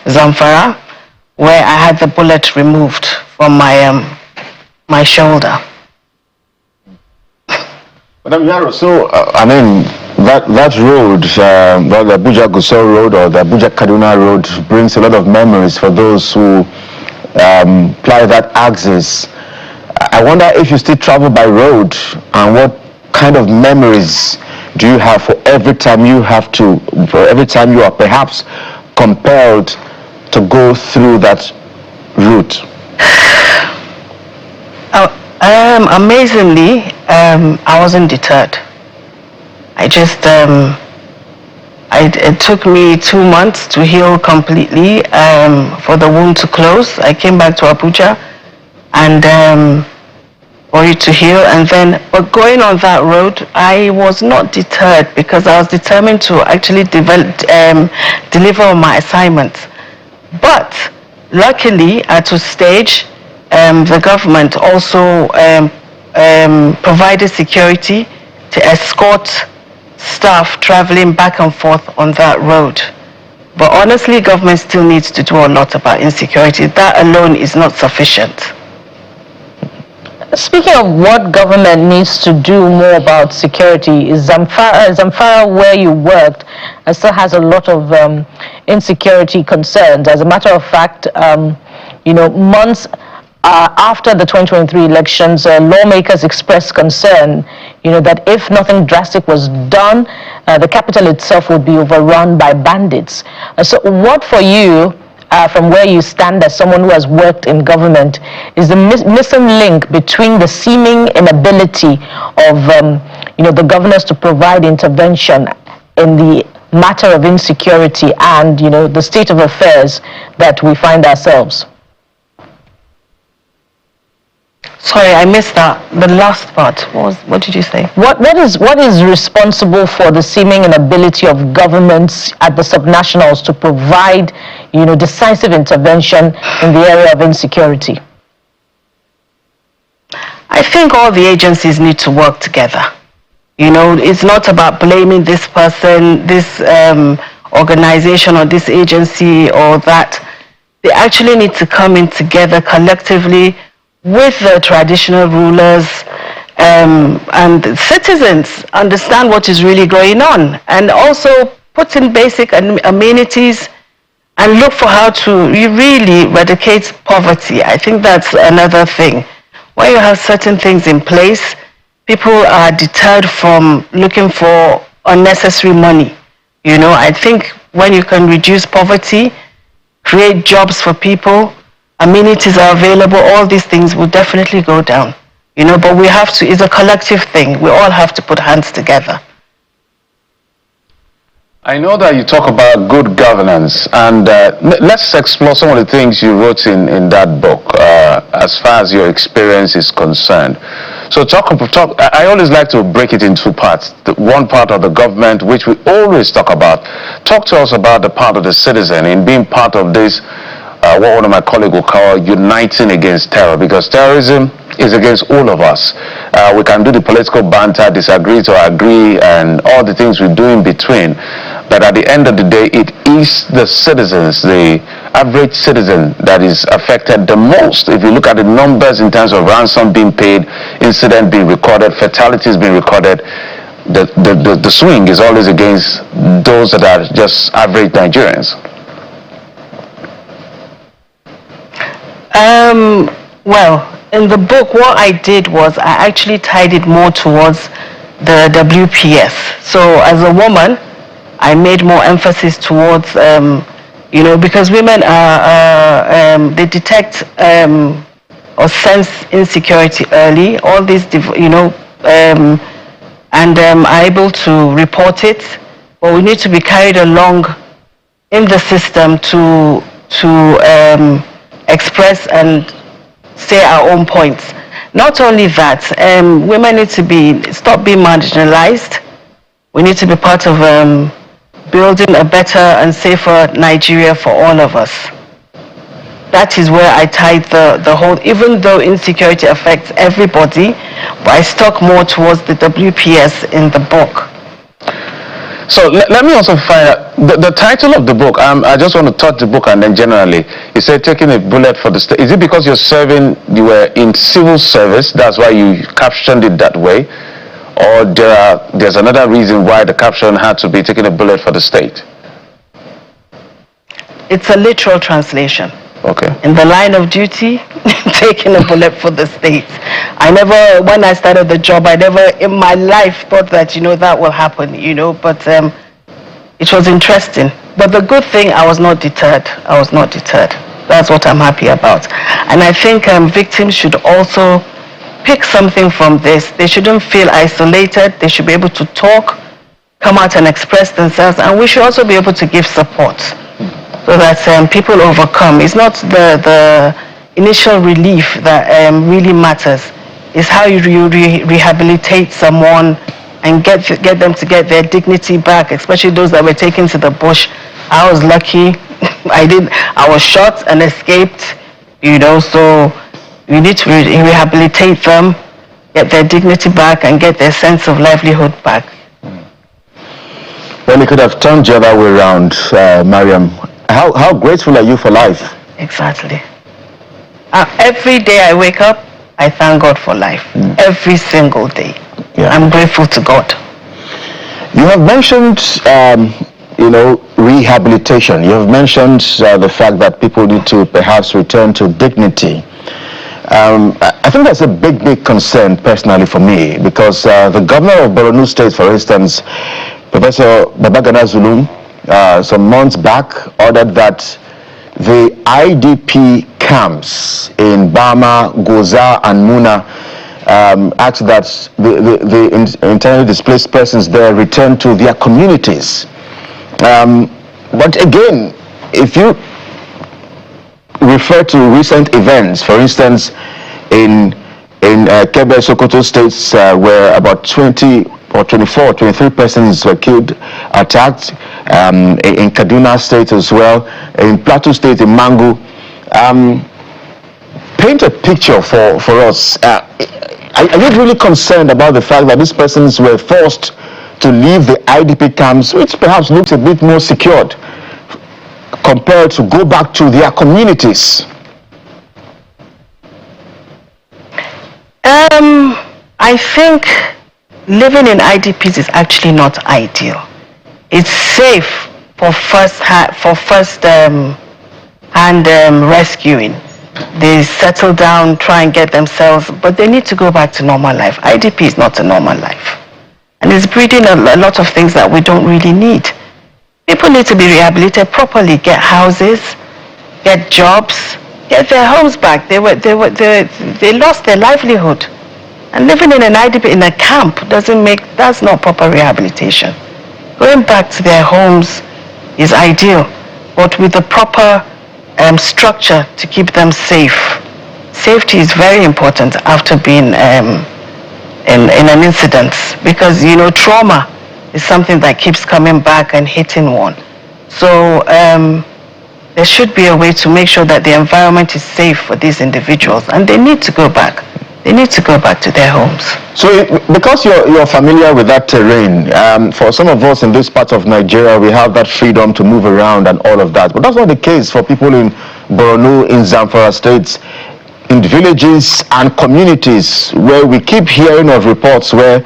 Zamfara, where I had the bullet removed from my shoulder. Madam Yaro, so that road, the Abuja Gusau Road or the Abuja Kaduna Road, brings a lot of memories for those who ply that axis. I wonder if you still travel by road, and what kind of memories do you have for every time you are perhaps compelled to go through that route? Amazingly, I wasn't deterred. It took me 2 months to heal completely, for the wound to close. I came back to Abuja and for it to heal, but going on that road, I was not deterred because I was determined to actually deliver on my assignments. But luckily, at a stage, the government also provided security to escort staff traveling back and forth on that road. But honestly, government still needs to do a lot about insecurity. That alone is not sufficient. Speaking of what government needs to do more about security, is Zamfara, where you worked, still has a lot of insecurity concerns. As a matter of fact, months after the 2023 elections, lawmakers expressed concern, that if nothing drastic was done, the capital itself would be overrun by bandits. So what for you, from where you stand as someone who has worked in government, is the missing link between the seeming inability of the governors to provide intervention in the matter of insecurity and the state of affairs that we find ourselves? Sorry, I missed that. The last part. What did you say? What is responsible for the seeming inability of governments at the subnationals to provide, decisive intervention in the area of insecurity? I think all the agencies need to work together. It's not about blaming this person, this organization or this agency or that. They actually need to come in together collectively with the traditional rulers and citizens, understand what is really going on, and also put in basic amenities and look for how to really eradicate poverty. I think that's another thing. When you have certain things in place, people are deterred from looking for unnecessary money. I think when you can reduce poverty, create jobs for people, amenities are available, all these things will definitely go down. But we have to, it's a collective thing. We all have to put hands together. I know that you talk about good governance, and let's explore some of the things you wrote in that book as far as your experience is concerned. So I always like to break it in two parts. The one part of the government, which we always talk about. Talk to us about the part of the citizen in being part of this, what one of my colleagues will call uniting against terror, because terrorism is against all of us. We can do the political banter, disagree to agree, and all the things we do in between. But at the end of the day, it is the citizens, the average citizen, that is affected the most. If you look at the numbers in terms of ransom being paid, incident being recorded, fatalities being recorded, the swing is always against those that are just average Nigerians. Well, in the book, what I did was I actually tied it more towards the WPS. So as a woman, I made more emphasis towards, because women they detect or sense insecurity early. All these, and are able to report it. But we need to be carried along in the system to express and say our own points. Not only that, women need to stop being marginalized. We need to be part of building a better and safer Nigeria for all of us. That is where I tied the whole, even though insecurity affects everybody, but I stuck more towards the WPS in the book. So let me also find out the title of the book. I just want to touch the book, and then generally, you said taking a bullet for the state. Is it because you were in civil service, that's why you captioned it that way, or there's another reason why the caption had to be taking a bullet for the state? It's a literal translation. Okay. In the line of duty, taking a bullet for the state. When I started the job, I never in my life thought that, that will happen, but it was interesting. But the good thing, I was not deterred. That's what I'm happy about. And I think victims should also pick something from this. They shouldn't feel isolated. They should be able to talk, come out and express themselves. And we should also be able to give support, so that people overcome. It's not the initial relief that really matters. It's how you rehabilitate someone and get them to get their dignity back, especially those that were taken to the bush. I was lucky. I was shot and escaped, so we need to rehabilitate them, get their dignity back and get their sense of livelihood back. Well, you could have turned the other way around, Mariam. How grateful are you for life? Exactly. Every day I wake up, I thank God for life. Every single day. Yeah. I'm grateful to God. You have mentioned, rehabilitation. You have mentioned the fact that people need to perhaps return to dignity. I think that's a big concern personally for me, because the governor of Borno State, for instance, Professor Babagana Zulum, some months back ordered that the IDP camps in Bama, Goza, and Muna asked that the internally displaced persons there return to their communities. But again, if you refer to recent events, for instance, in Kebbi, Sokoto states, where about 20 or 24, 23 persons were killed, attacked, in Kaduna State as well, in Plateau State, in Mangu. Paint a picture for us. Are you really concerned about the fact that these persons were forced to leave the IDP camps, which perhaps looks a bit more secured, compared to go back to their communities? I think living in IDPs is actually not ideal. It's safe for first-hand rescuing. They settle down, try and get themselves, but they need to go back to normal life. IDP is not a normal life. And it's breeding a lot of things that we don't really need. People need to be rehabilitated properly, get houses, get jobs, get their homes back. They lost their livelihood. And living in an IDP, in a camp, that's not proper rehabilitation. Going back to their homes is ideal, but with the proper structure to keep them safe. Safety is very important after being in an incident, because trauma is something that keeps coming back and hitting one. So there should be a way to make sure that the environment is safe for these individuals, and they need to go back. They need to go back to their homes. So because you're familiar with that terrain, for some of us in this part of Nigeria, we have that freedom to move around and all of that. But that's not the case for people in Borno, in Zamfara states, in villages and communities where we keep hearing of reports where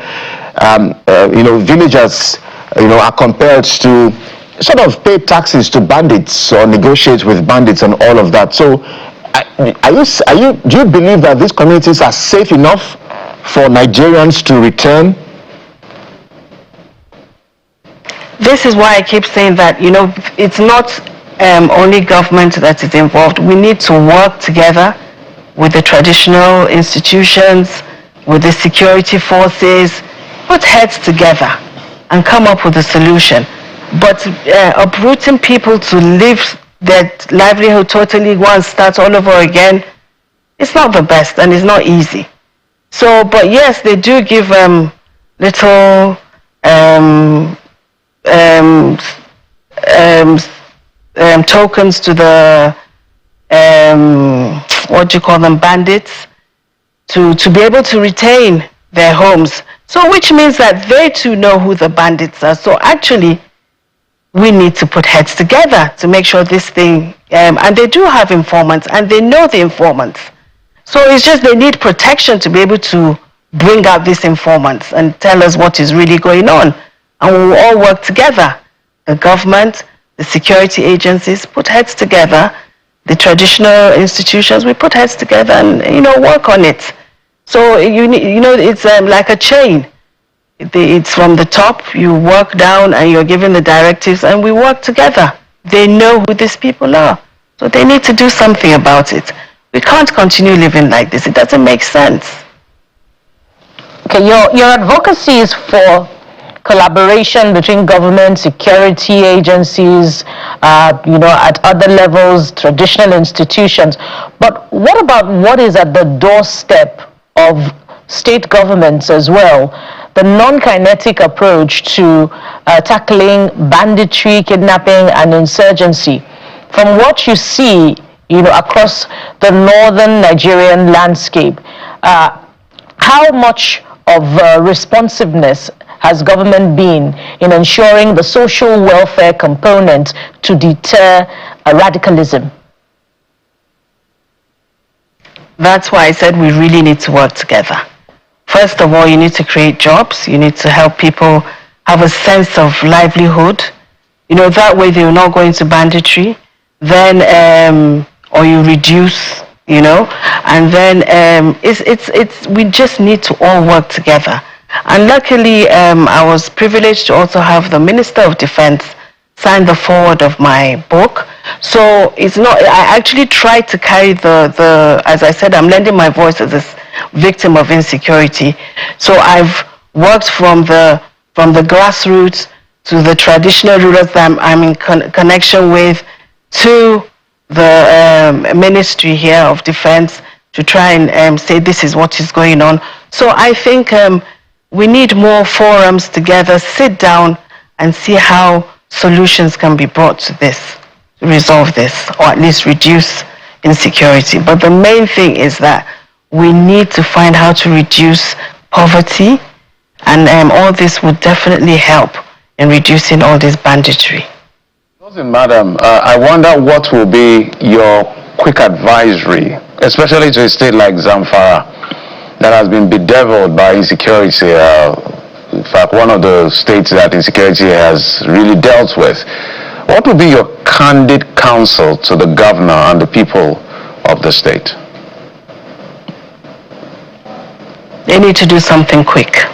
villagers, are compelled to sort of pay taxes to bandits or negotiate with bandits and all of that. So, do you believe that these communities are safe enough for Nigerians to return? This is why I keep saying that, it's not only government that is involved. We need to work together with the traditional institutions, with the security forces, put heads together and come up with a solution. But uprooting people to live their livelihood totally, go and start all over again, it's not the best and it's not easy. So, but yes, they do give little tokens to the bandits, to be able to retain their homes. So which means that they too know who the bandits are. So actually, we need to put heads together to make sure this thing, and they do have informants and they know the informants. So it's just they need protection to be able to bring out these informants and tell us what is really going on. And we will all work together. The government, the security agencies put heads together, the traditional institutions, we put heads together and, work on it. So, it's like a chain. It's from the top, you work down and you're giving the directives and we work together. They know who these people are. So they need to do something about it. We can't continue living like this. It doesn't make sense. Okay, your advocacy is for collaboration between government, security agencies, at other levels, traditional institutions. But what about what is at the doorstep of state governments as well? The non-kinetic approach to tackling banditry, kidnapping, and insurgency. From what you see, across the northern Nigerian landscape, how much of responsiveness has government been in ensuring the social welfare component to deter radicalism? That's why I said we really need to work together. First of all, you need to create jobs. You need to help people have a sense of livelihood. That way they will not go into banditry. Then, or you reduce, and then we just need to all work together. And luckily, I was privileged to also have the Minister of Defense sign the foreword of my book. So it's not, I actually tried to carry as I said, I'm lending my voice as a victim of insecurity. So I've worked from the grassroots to the traditional rulers that I'm in connection with, to the Ministry here of Defense, to try and say this is what is going on. So I think we need more forums together, sit down and see how solutions can be brought to this, to resolve this, or at least reduce insecurity. But the main thing is that we need to find how to reduce poverty, and all this would definitely help in reducing all this banditry. Madam, I wonder what will be your quick advisory, especially to a state like Zamfara that has been bedeviled by insecurity. In fact, one of the states that insecurity has really dealt with. What would be your candid counsel to the governor and the people of the state? They need to do something quick,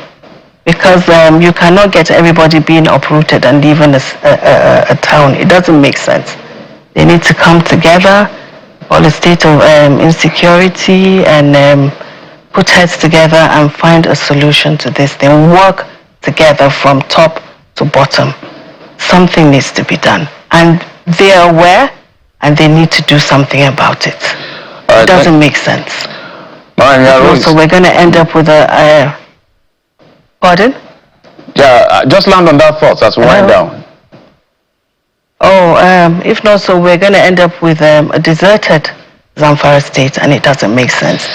because you cannot get everybody being uprooted and leaving a town. It doesn't make sense. They need to come together, all the state of insecurity, and put heads together and find a solution to this. They work together from top to bottom. Something needs to be done. And they are aware, and they need to do something about it. It doesn't make sense. So we're going to end up with a pardon? Yeah, just land on that thought as we wind down. If not, so we're going to end up with a deserted Zamfara state, and it doesn't make sense.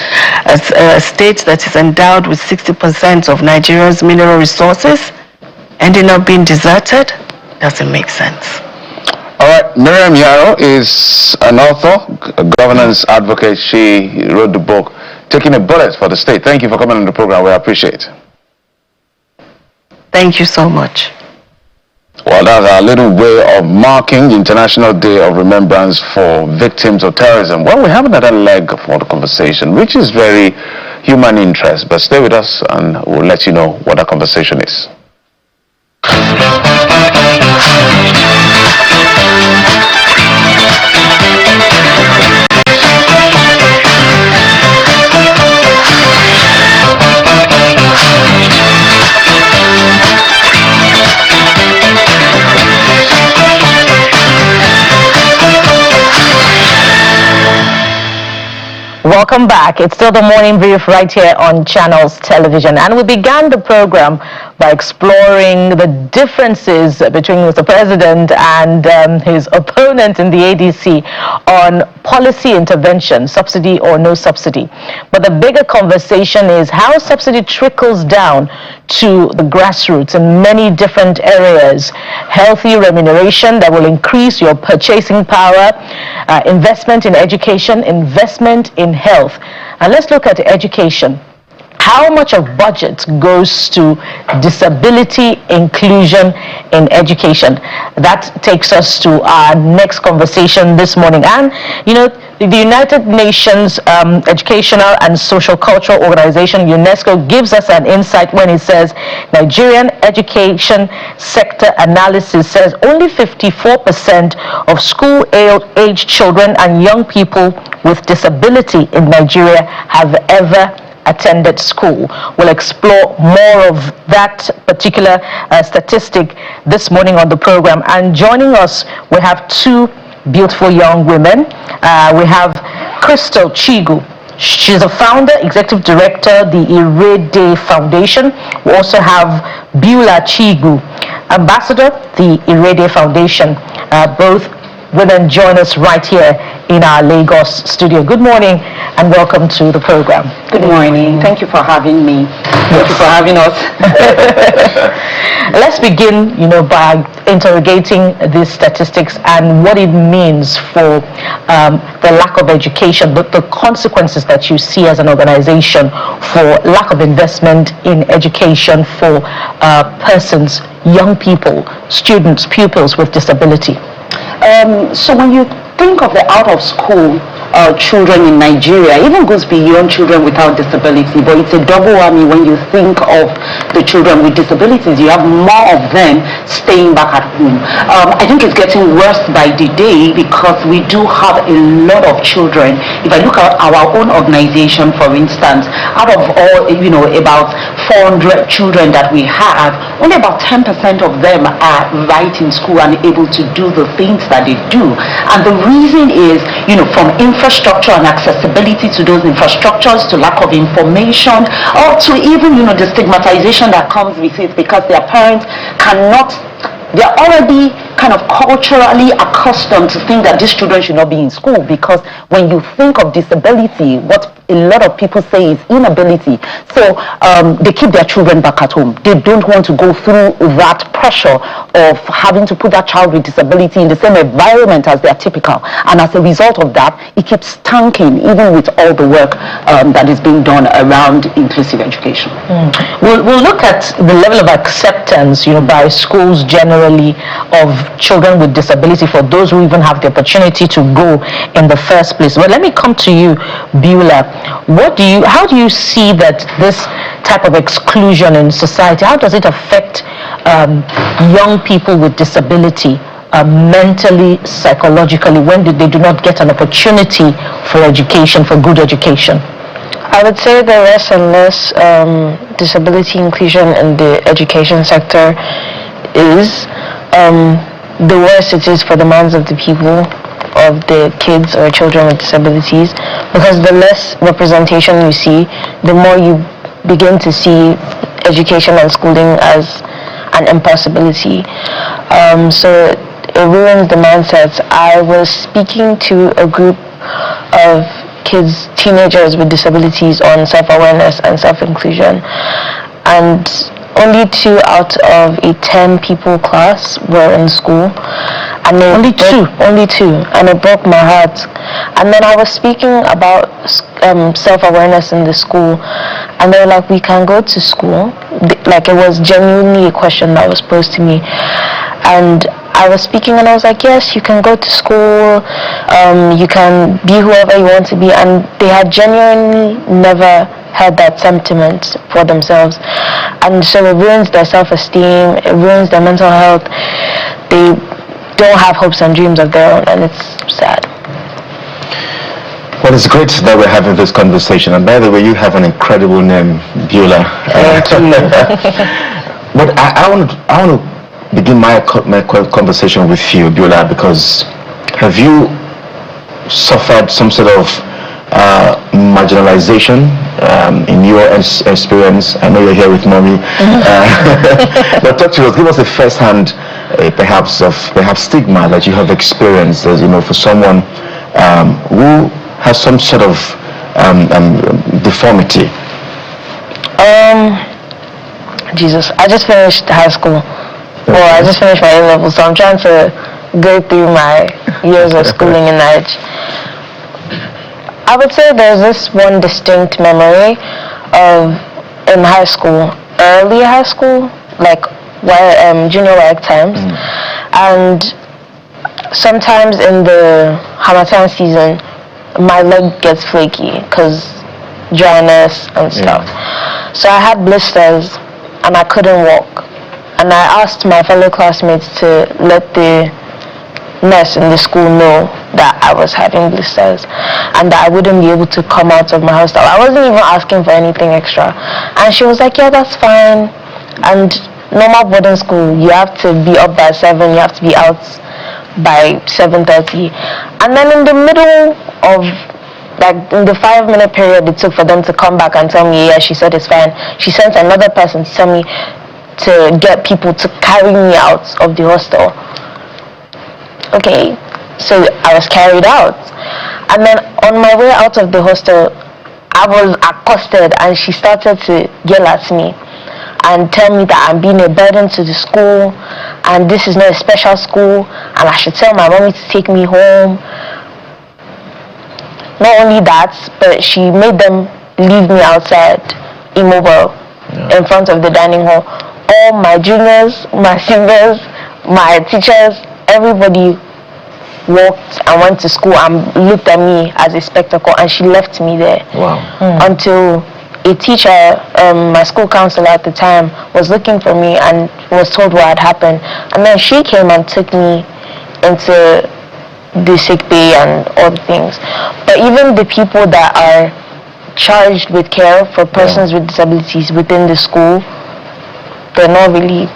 As a state that is endowed with 60% of Nigeria's mineral resources, ending up being deserted, doesn't make sense. All right, Miriam Yaro is an author, a governance advocate. She wrote the book, Taking a Bullet for the State. Thank you for coming on the program. We appreciate it. Thank you so much. Well, that's our little way of marking the International Day of Remembrance for Victims of Terrorism. Well, we have another leg for the conversation, which is very human interest. But stay with us and we'll let you know what the conversation is. Welcome back. It's still the morning brief right here on Channels Television. And we began the program by exploring the differences between Mr. President and his opponent in the ADC on policy intervention, subsidy or no subsidy. But the bigger conversation is how subsidy trickles down to the grassroots in many different areas. Healthy remuneration that will increase your purchasing power, investment in education, investment in health. And let's look at education. How much of budget goes to disability inclusion in education? That takes us to our next conversation this morning. And, you know, the United Nations Educational and Social Cultural Organization, UNESCO, gives us an insight when it says Nigerian education sector analysis says only 54% of school-age children and young people with disability in Nigeria have ever attended school. We'll explore more of that particular statistic this morning on the program. And joining us, we have two beautiful young women. We have Crystal Chigu. She's a founder, executive director, the Irede Foundation. We also have Beulah Chigu, ambassador, the Irede Foundation. Both women join us right here in our Lagos studio. Good morning and welcome to the program. Good morning. Thank you for having me. Thank you for having us. Let's begin, by interrogating these statistics and what it means for the lack of education, but the consequences that you see as an organization for lack of investment in education for persons, young people, students, pupils with disability. So when you think of the out of school children in Nigeria, it even goes beyond children without disability, but it's a double whammy when you think of the children with disabilities. You have more of them staying back at home. I think it's getting worse by the day because we do have a lot of children. If I look at our own organization, for instance, out of all, about 400 children that we have, only about 10% of them are right in school and able to do the things that they do. And the reason is, from infrastructure and accessibility to those infrastructures, to lack of information, or to even, the stigmatization that comes with it because their parents they're already kind of culturally accustomed to think that these children should not be in school, because when you think of disability, what a lot of people say is inability. So they keep their children back at home. They don't want to go through that pressure of having to put that child with disability in the same environment as their typical. And as a result of that, it keeps tanking, even with all the work that is being done around inclusive education. We'll look at the level of acceptance, by schools generally of children with disability, for those who even have the opportunity to go in the first place. But let me come to you, Beulah. How do you see that this type of exclusion in society, how does it affect young people with disability mentally, psychologically, when they do not get an opportunity for education, for good education? I would say the less and less disability inclusion in the education sector is, the worse it is for the minds of the people, of the kids or children with disabilities, because the less representation you see, the more you begin to see education and schooling as an impossibility. So it ruins the mindset. I was speaking to a group of kids, teenagers with disabilities, on self-awareness and self-inclusion, and only 2 out of a 10 people class were in school. And only two, and it broke my heart. And then I was speaking about self-awareness in the school, And they were like, we can go to school. Like, it was genuinely a question that was posed to me. And I was speaking and I was like, yes, you can go to school, you can be whoever you want to be. And they had genuinely never had that sentiment for themselves. And so it ruins their self-esteem, it ruins their mental health. They don't have hopes and dreams of their own, and it's sad. Well, it's great that we're having this conversation. And by the way, you have an incredible name, Beulah. Thank you. But I want to begin my conversation with you, Beulah, because have you suffered some sort of marginalization in your experience? I know you're here with mommy. But talk to us. Give us a first-hand, perhaps stigma that you have experienced, as you know, for someone who has some sort of deformity. Jesus, I just finished high school. Well, I just finished my A-level, so I'm trying to go through my years of schooling in Nigeria. I would say there's this one distinct memory of in high school, early high school, like junior work times, and sometimes in the Harmattan season, my leg gets flaky because dryness and stuff. So I had blisters and I couldn't walk. And I asked my fellow classmates to let the nurse in the school know that I was having blisters and that I wouldn't be able to come out of my hostel. I wasn't even asking for anything extra. And she was like, yeah, that's fine. And normal boarding school, you have to be up by 7, you have to be out by 7:30. And then in the middle of, like, in the 5-minute period it took for them to come back and tell me, yeah, she said it's fine, she sent another person to tell me to get people to carry me out of the hostel. Okay, so I was carried out. And then on my way out of the hostel, I was accosted and she started to yell at me and tell me that I'm being a burden to the school and this is not a special school and I should tell my mommy to take me home. Not only that, but she made them leave me outside, immobile, in front of the dining hall. All my juniors, my seniors, my teachers, everybody walked and went to school and looked at me as a spectacle, and she left me there. Wow. Until a teacher, my school counselor at the time, was looking for me and was told what had happened. And then she came and took me into the sick bay and all the things. But even the people that are charged with care for persons with disabilities within the school, they're not really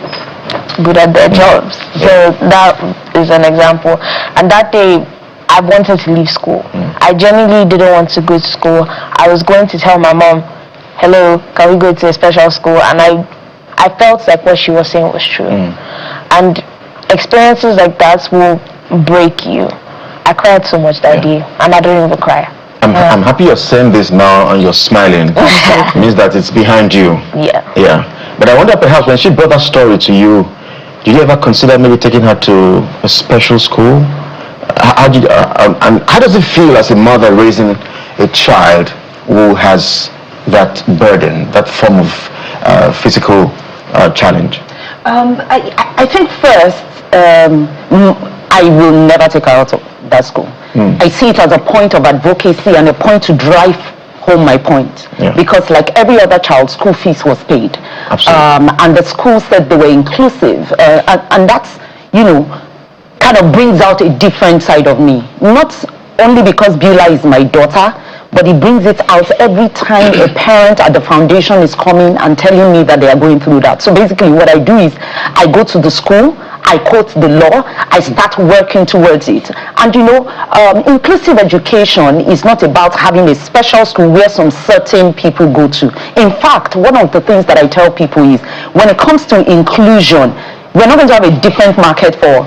good at their jobs. So that is an example. And that day, I wanted to leave school. I genuinely didn't want to go to school. I was going to tell my mom, hello, can we go to a special school? And I felt like what she was saying was true. And experiences like that will break you. I cried so much that day, and I don't even cry. I'm happy you're saying this now and you're smiling. It means that it's behind you. Yeah. But I wonder, perhaps when she brought that story to you, did you ever consider maybe taking her to a special school? How does it feel as a mother raising a child who has that burden, that form of physical challenge? I think first, I will never take her out of that school. I see it as a point of advocacy and a point to drive home my point. Because like every other child, school fees was paid. And the school said they were inclusive. And that's, kind of brings out a different side of me. Not only because Beulah is my daughter, but it brings it out every time a parent at the foundation is coming and telling me that they are going through that. So basically what I do is I go to the school, I quote the law, I start working towards it. And inclusive education is not about having a special school where some certain people go to. In fact, one of the things that I tell people is when it comes to inclusion, we're not going to have a different market for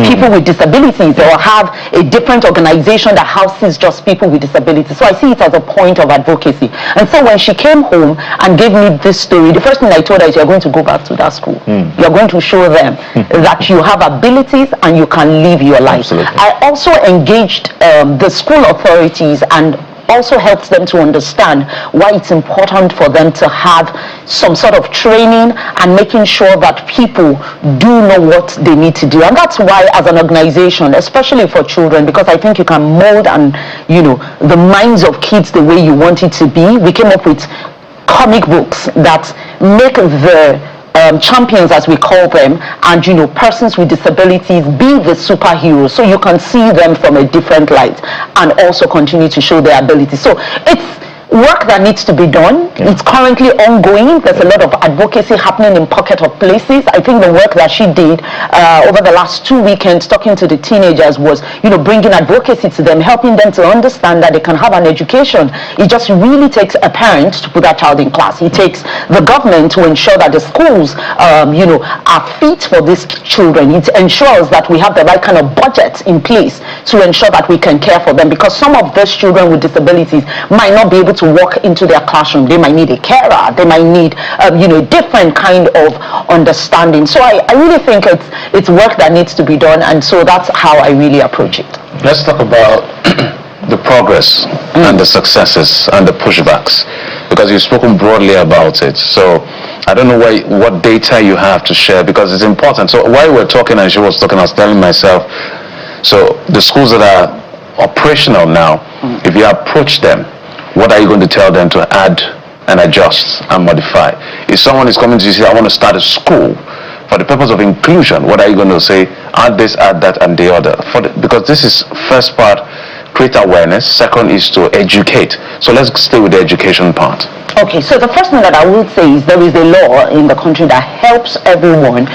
people with disabilities or have a different organization that houses just people with disabilities. So I see it as a point of advocacy. And so when she came home and gave me this story, the first thing I told her is you're going to go back to that school. You're going to show them that you have abilities and you can live your life. Absolutely. I also engaged the school authorities and also helps them to understand why it's important for them to have some sort of training and making sure that people do know what they need to do. And that's why, as an organization, especially for children, because I think you can mold and, the minds of kids the way you want it to be, we came up with comic books that make the champions, as we call them, and persons with disabilities be the superheroes, so you can see them from a different light and also continue to show their ability. So it's work that needs to be done. It's currently ongoing. There's a lot of advocacy happening in pocket of places. I think the work that she did over the last 2 weekends talking to the teenagers was, bringing advocacy to them, helping them to understand that they can have an education. It just really takes a parent to put that child in class. It takes the government to ensure that the schools, are fit for these children. It ensures that we have the right kind of budget in place to ensure that we can care for them, because some of these children with disabilities might not be able to walk into their classroom. They might need a carer. They might need, a different kind of understanding. So I really think it's work that needs to be done, and so that's how I really approach it. Let's talk about the progress and the successes and the pushbacks, because you've spoken broadly about it. So I don't know what data you have to share, because it's important. So while we're talking and she was talking, I was telling myself, so the schools that are operational now, if you approach them, what are you going to tell them to add and adjust and modify? If someone is coming to you and say, I want to start a school for the purpose of inclusion, what are you going to say? Add this, add that, and the other. Because this is first part, create awareness. Second is to educate. So let's stay with the education part. Okay, so the first thing that I would say is there is a law in the country that helps everyone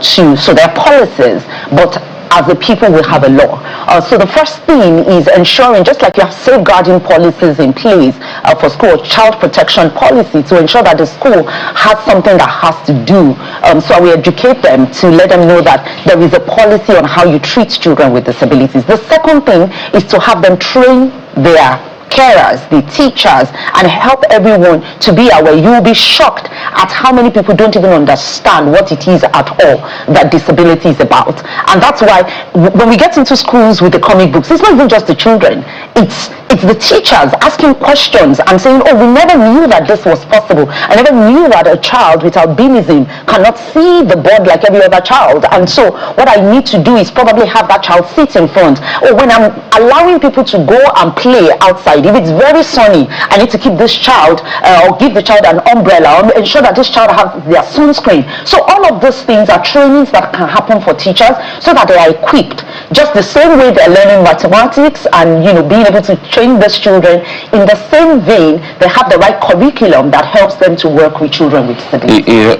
so there are policies, but as a people we have a law. So the first thing is ensuring, just like you have safeguarding policies in place for school, child protection policy, to ensure that the school has something that has to do. So we educate them to let them know that there is a policy on how you treat children with disabilities. The second thing is to have them train their carers, the teachers, and help everyone to be aware. You will be shocked at how many people don't even understand what it is at all that disability is about. And that's why when we get into schools with the comic books, it's not even just the children, it's the teachers asking questions and saying, oh, we never knew that this was possible. I never knew that a child with albinism cannot see the board like every other child. And so what I need to do is probably have that child sit in front. Or when I'm allowing people to go and play outside, if it's very sunny, I need to keep this child or give the child an umbrella, or ensure that this child has their sunscreen. So all of those things are trainings that can happen for teachers so that they are equipped. Just the same way they're learning mathematics and being able to train these children, in the same vein, they have the right curriculum that helps them to work with children with disabilities.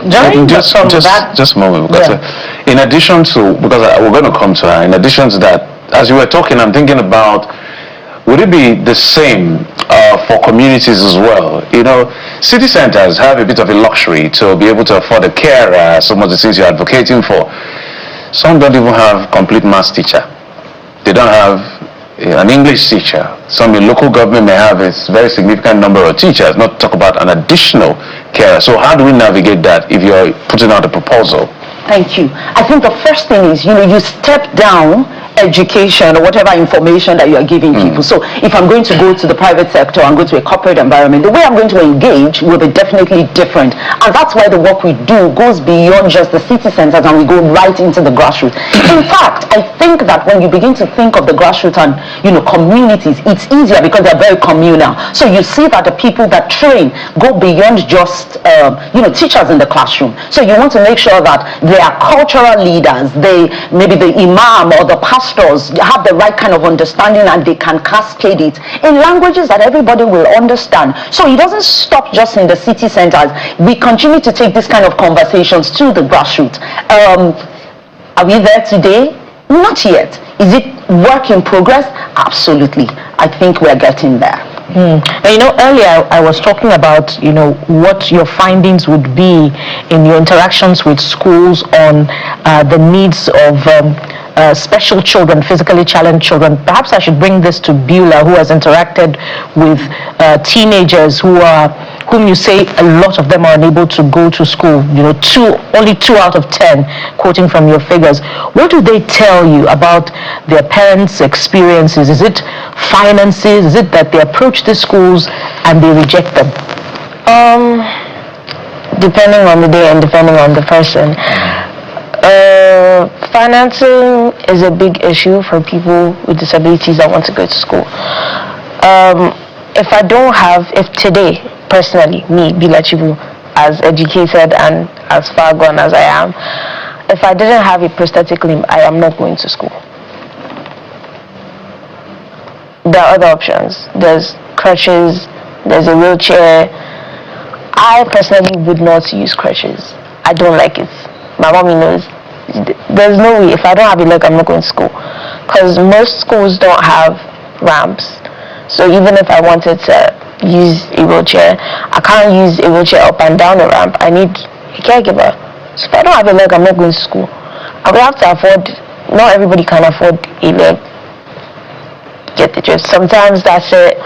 Just a moment. Because, in addition to, because we're going to come to her, in addition to that, as you were talking, I'm thinking about, would it be the same for communities as well? City centers have a bit of a luxury to be able to afford a carer, some of the things you're advocating for. Some don't even have complete maths teacher. They don't have an English teacher. Some in local government may have a very significant number of teachers, not to talk about an additional carer. So how do we navigate that if you're putting out a proposal? Thank you. I think the first thing is, you step down education or whatever information that you are giving people. So if I'm going to go to the private sector and go to a corporate environment, the way I'm going to engage will be definitely different. And that's why the work we do goes beyond just the city centers and we go right into the grassroots. In fact, I think that when you begin to think of the grassroots and communities, it's easier because they're very communal. So you see that the people that train go beyond just teachers in the classroom. So you want to make sure that they are cultural leaders, maybe the imam or the pastor have the right kind of understanding, and they can cascade it in languages that everybody will understand. So it doesn't stop just in the city centers. We continue to take this kind of conversations to the grassroots. Are we there today? Not yet. Is it work in progress? Absolutely. I think we're getting there. Earlier I was talking about, what your findings would be in your interactions with schools on the needs of special children, physically challenged children. Perhaps I should bring this to Beulah, who has interacted with teenagers whom you say a lot of them are unable to go to school. Only 2 out of 10, quoting from your figures. What do they tell you about their parents' experiences? Is it finances? Is it that they approach the schools and they reject them? Depending on the day and depending on the person. Financing is a big issue for people with disabilities that want to go to school. If today, personally, me, Bila Chibu, as educated and as far gone as I am, if I didn't have a prosthetic limb, I am not going to school. There are other options. There's crutches, there's a wheelchair. I personally would not use crutches. I don't like it. My mommy knows. There's no way. If I don't have a leg, I'm not going to school. Because most schools don't have ramps. So even if I wanted to use a wheelchair, I can't use a wheelchair up and down a ramp. I need a caregiver. So if I don't have a leg, I'm not going to school. I would have to afford, not everybody can afford a leg. Get the drift. Sometimes that's it.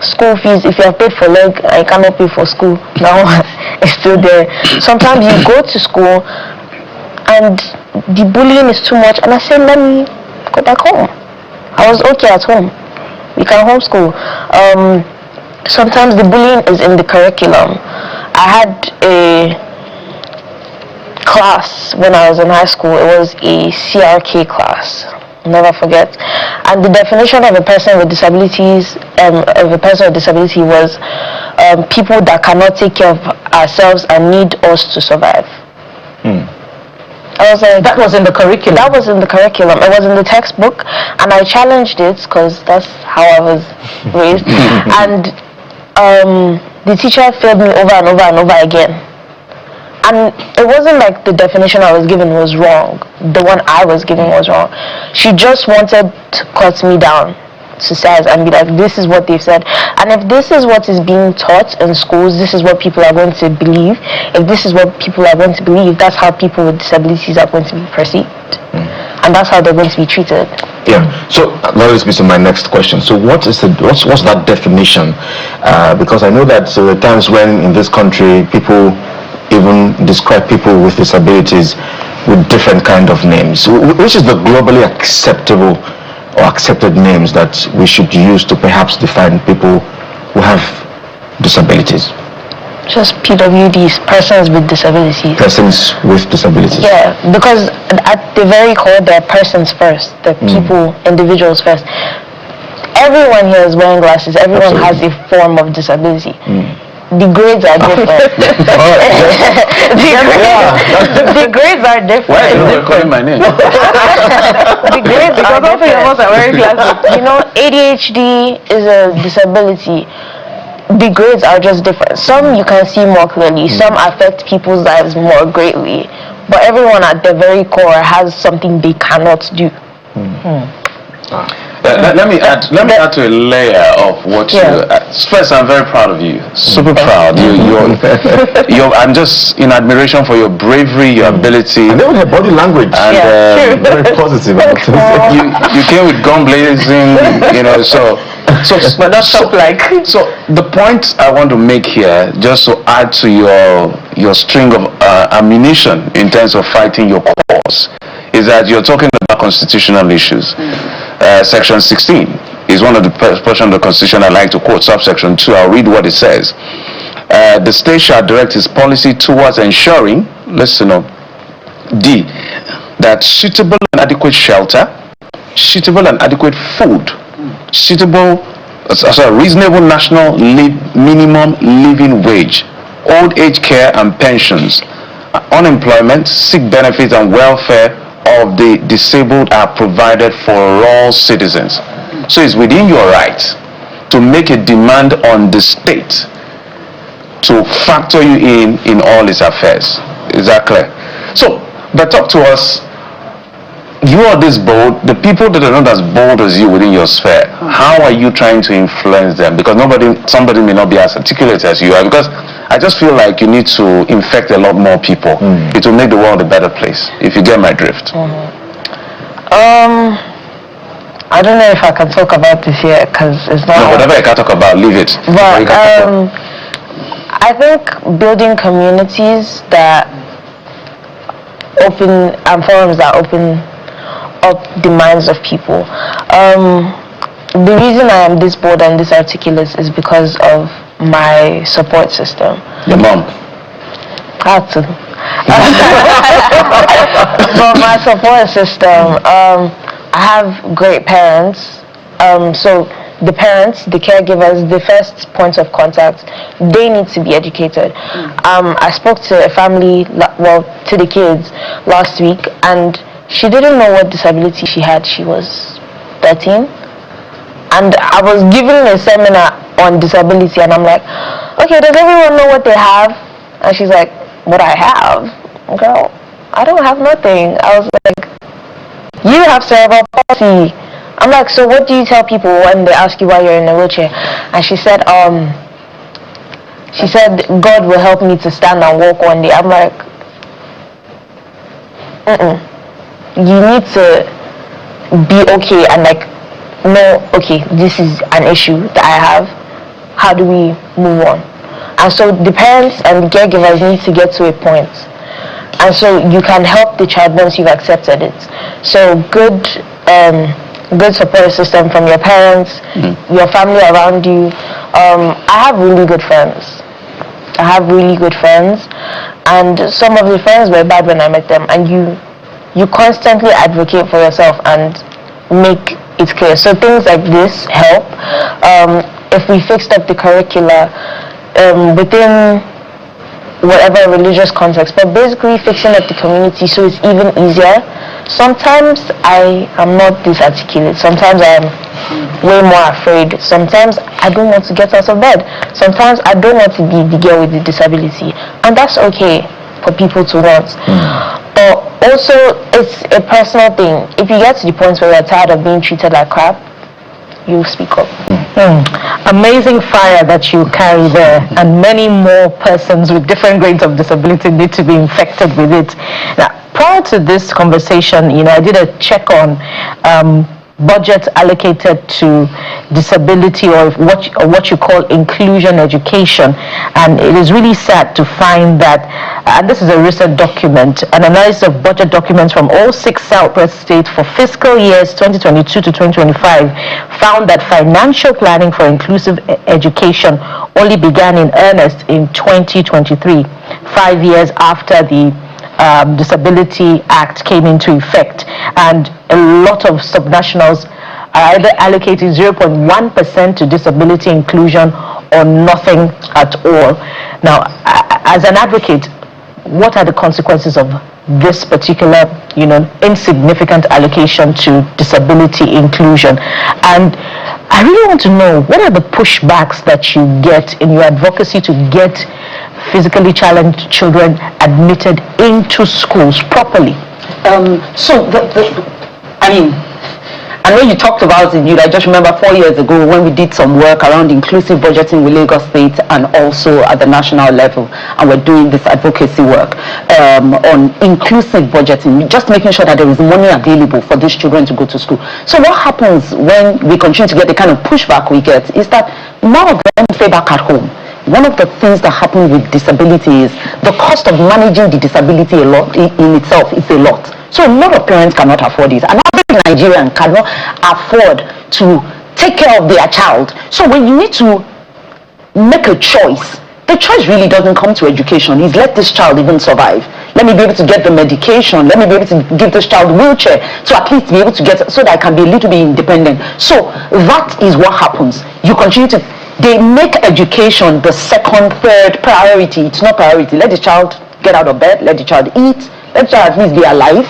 School fees, if you have paid for leg, I cannot pay for school. Now it's still there. Sometimes you go to school and the bullying is too much, and I say, let me go back home. I was okay at home. We can homeschool. Sometimes the bullying is in the curriculum. I had a class when I was in high school. It was a CRK class. Never forget. And the definition of a person with disabilities, was people that cannot take care of ourselves and need us to survive. I was like, That was in the curriculum. That was in the curriculum. It was in the textbook, and I challenged it because that's how I was raised. And the teacher failed me over and over and over again. And it wasn't like the definition I was given was wrong. The one I was given was wrong. She just wanted to cut me down to size and be like, this is what they've said. And if this is what is being taught in schools, this is what people are going to believe. If this is what people are going to believe, that's how people with disabilities are going to be perceived. And that's how they're going to be treated. Yeah. So that leads me to my next question. So what's that definition? Because I know that there are times when in this country people even describe people with disabilities with different kind of names. Which is the globally acceptable or accepted names that we should use to perhaps define people who have disabilities? Just PWDs, persons with disabilities. Persons with disabilities. Yeah, because at the very core, they're persons first. They're people, individuals first. Everyone here is wearing glasses. Everyone has a form of disability. The grades are different. The grades are different. Why are you calling my name? The grades because all three of us are wearing glasses. ADHD is a disability. The grades are just different. Some you can see more clearly. Some affect people's lives more greatly. But everyone at the very core has something they cannot do. Let me add to a layer of what you. First, I'm very proud of you. Super proud. I'm just in admiration for your bravery, your ability. And then with her body language, and very positive. you came with gun blazing. So but not so like. So the point I want to make here, just to add to your string of ammunition in terms of fighting your cause, is that you're talking about constitutional issues. Section 16 is one of the portions of the Constitution I like to quote. Subsection 2, I'll read what it says. The state shall direct its policy towards ensuring, listen up, D, that suitable and adequate shelter, suitable and adequate food, reasonable national minimum living wage, old age care and pensions, unemployment, sick benefits and welfare of the disabled are provided for all citizens. So it's within your right to make a demand on the state to factor you in all its affairs. Is that clear? So, but talk to us. You are this bold. The people that are not as bold as you within your sphere, how are you trying to influence them? Because somebody may not be as articulate as you are. Because I just feel like you need to infect a lot more people. It will make the world a better place, if you get my drift. I don't know if I can talk about this yet because it's not. No, whatever I can talk about, leave it. But I think building communities that open and forums that open up the minds of people. The reason I am this bold and this articulate is because of my support system. Your mom. Had to. For my support system, I have great parents. So the parents, the caregivers, the first points of contact, they need to be educated. I spoke to a family, to the kids last week, and she didn't know what disability she had. She was 13. And I was giving a seminar on disability, and I'm like, okay, does everyone know what they have? And she's like, what I have? Girl, I don't have nothing. I was like, you have cerebral palsy. I'm like, so what do you tell people when they ask you why you're in a wheelchair? And she said, God will help me to stand and walk one day. I'm like, you need to be okay and like, no, okay, this is an issue that I have. How do we move on? And so the parents and the caregivers need to get to a point. And so you can help the child once you've accepted it. So good support system from your parents, your family around you. I have really good friends. And some of the friends were bad when I met them. And you constantly advocate for yourself and make it clear. So things like this help. If we fixed up the curricula within whatever religious context, but basically fixing up the community so it's even easier. Sometimes I am not this articulate. Sometimes I am way more afraid. Sometimes I don't want to get out of bed. Sometimes I don't want to be the girl with the disability. And that's okay for people to want. But also, it's a personal thing. If you get to the point where you're tired of being treated like crap, you speak up. Amazing fire that you carry there, and many more persons with different grades of disability need to be infected with it. Now, prior to this conversation, I did a check on budget allocated to disability or what you call inclusion education, and it is really sad to find that, and this is a recent document, an analysis of budget documents from all 6 Southwest states for fiscal years 2022 to 2025 found that financial planning for inclusive education only began in earnest in 2023, 5 years after the Disability Act came into effect, and a lot of subnationals are either allocating 0.1% to disability inclusion or nothing at all. Now, as an advocate, what are the consequences of this particular, insignificant allocation to disability inclusion? And I really want to know, what are the pushbacks that you get in your advocacy to get physically challenged children admitted into schools properly? I know you talked about it. I just remember 4 years ago when we did some work around inclusive budgeting with Lagos State and also at the national level, and we're doing this advocacy work on inclusive budgeting, just making sure that there is money available for these children to go to school. So what happens when we continue to get the kind of pushback we get is that more of them stay back at home. One of the things that happen with disability is the cost of managing the disability in itself is a lot. So a lot of parents cannot afford it. An average Nigerian cannot afford to take care of their child. So when you need to make a choice, the choice really doesn't come to education. It's let this child even survive. Let me be able to get the medication. Let me be able to give this child a wheelchair to at least be able to get, so that I can be a little bit independent. So that is what happens. You continue to, they make education the second, third priority. It's not priority. Let the child get out of bed. Let the child eat. Let the child at least be alive.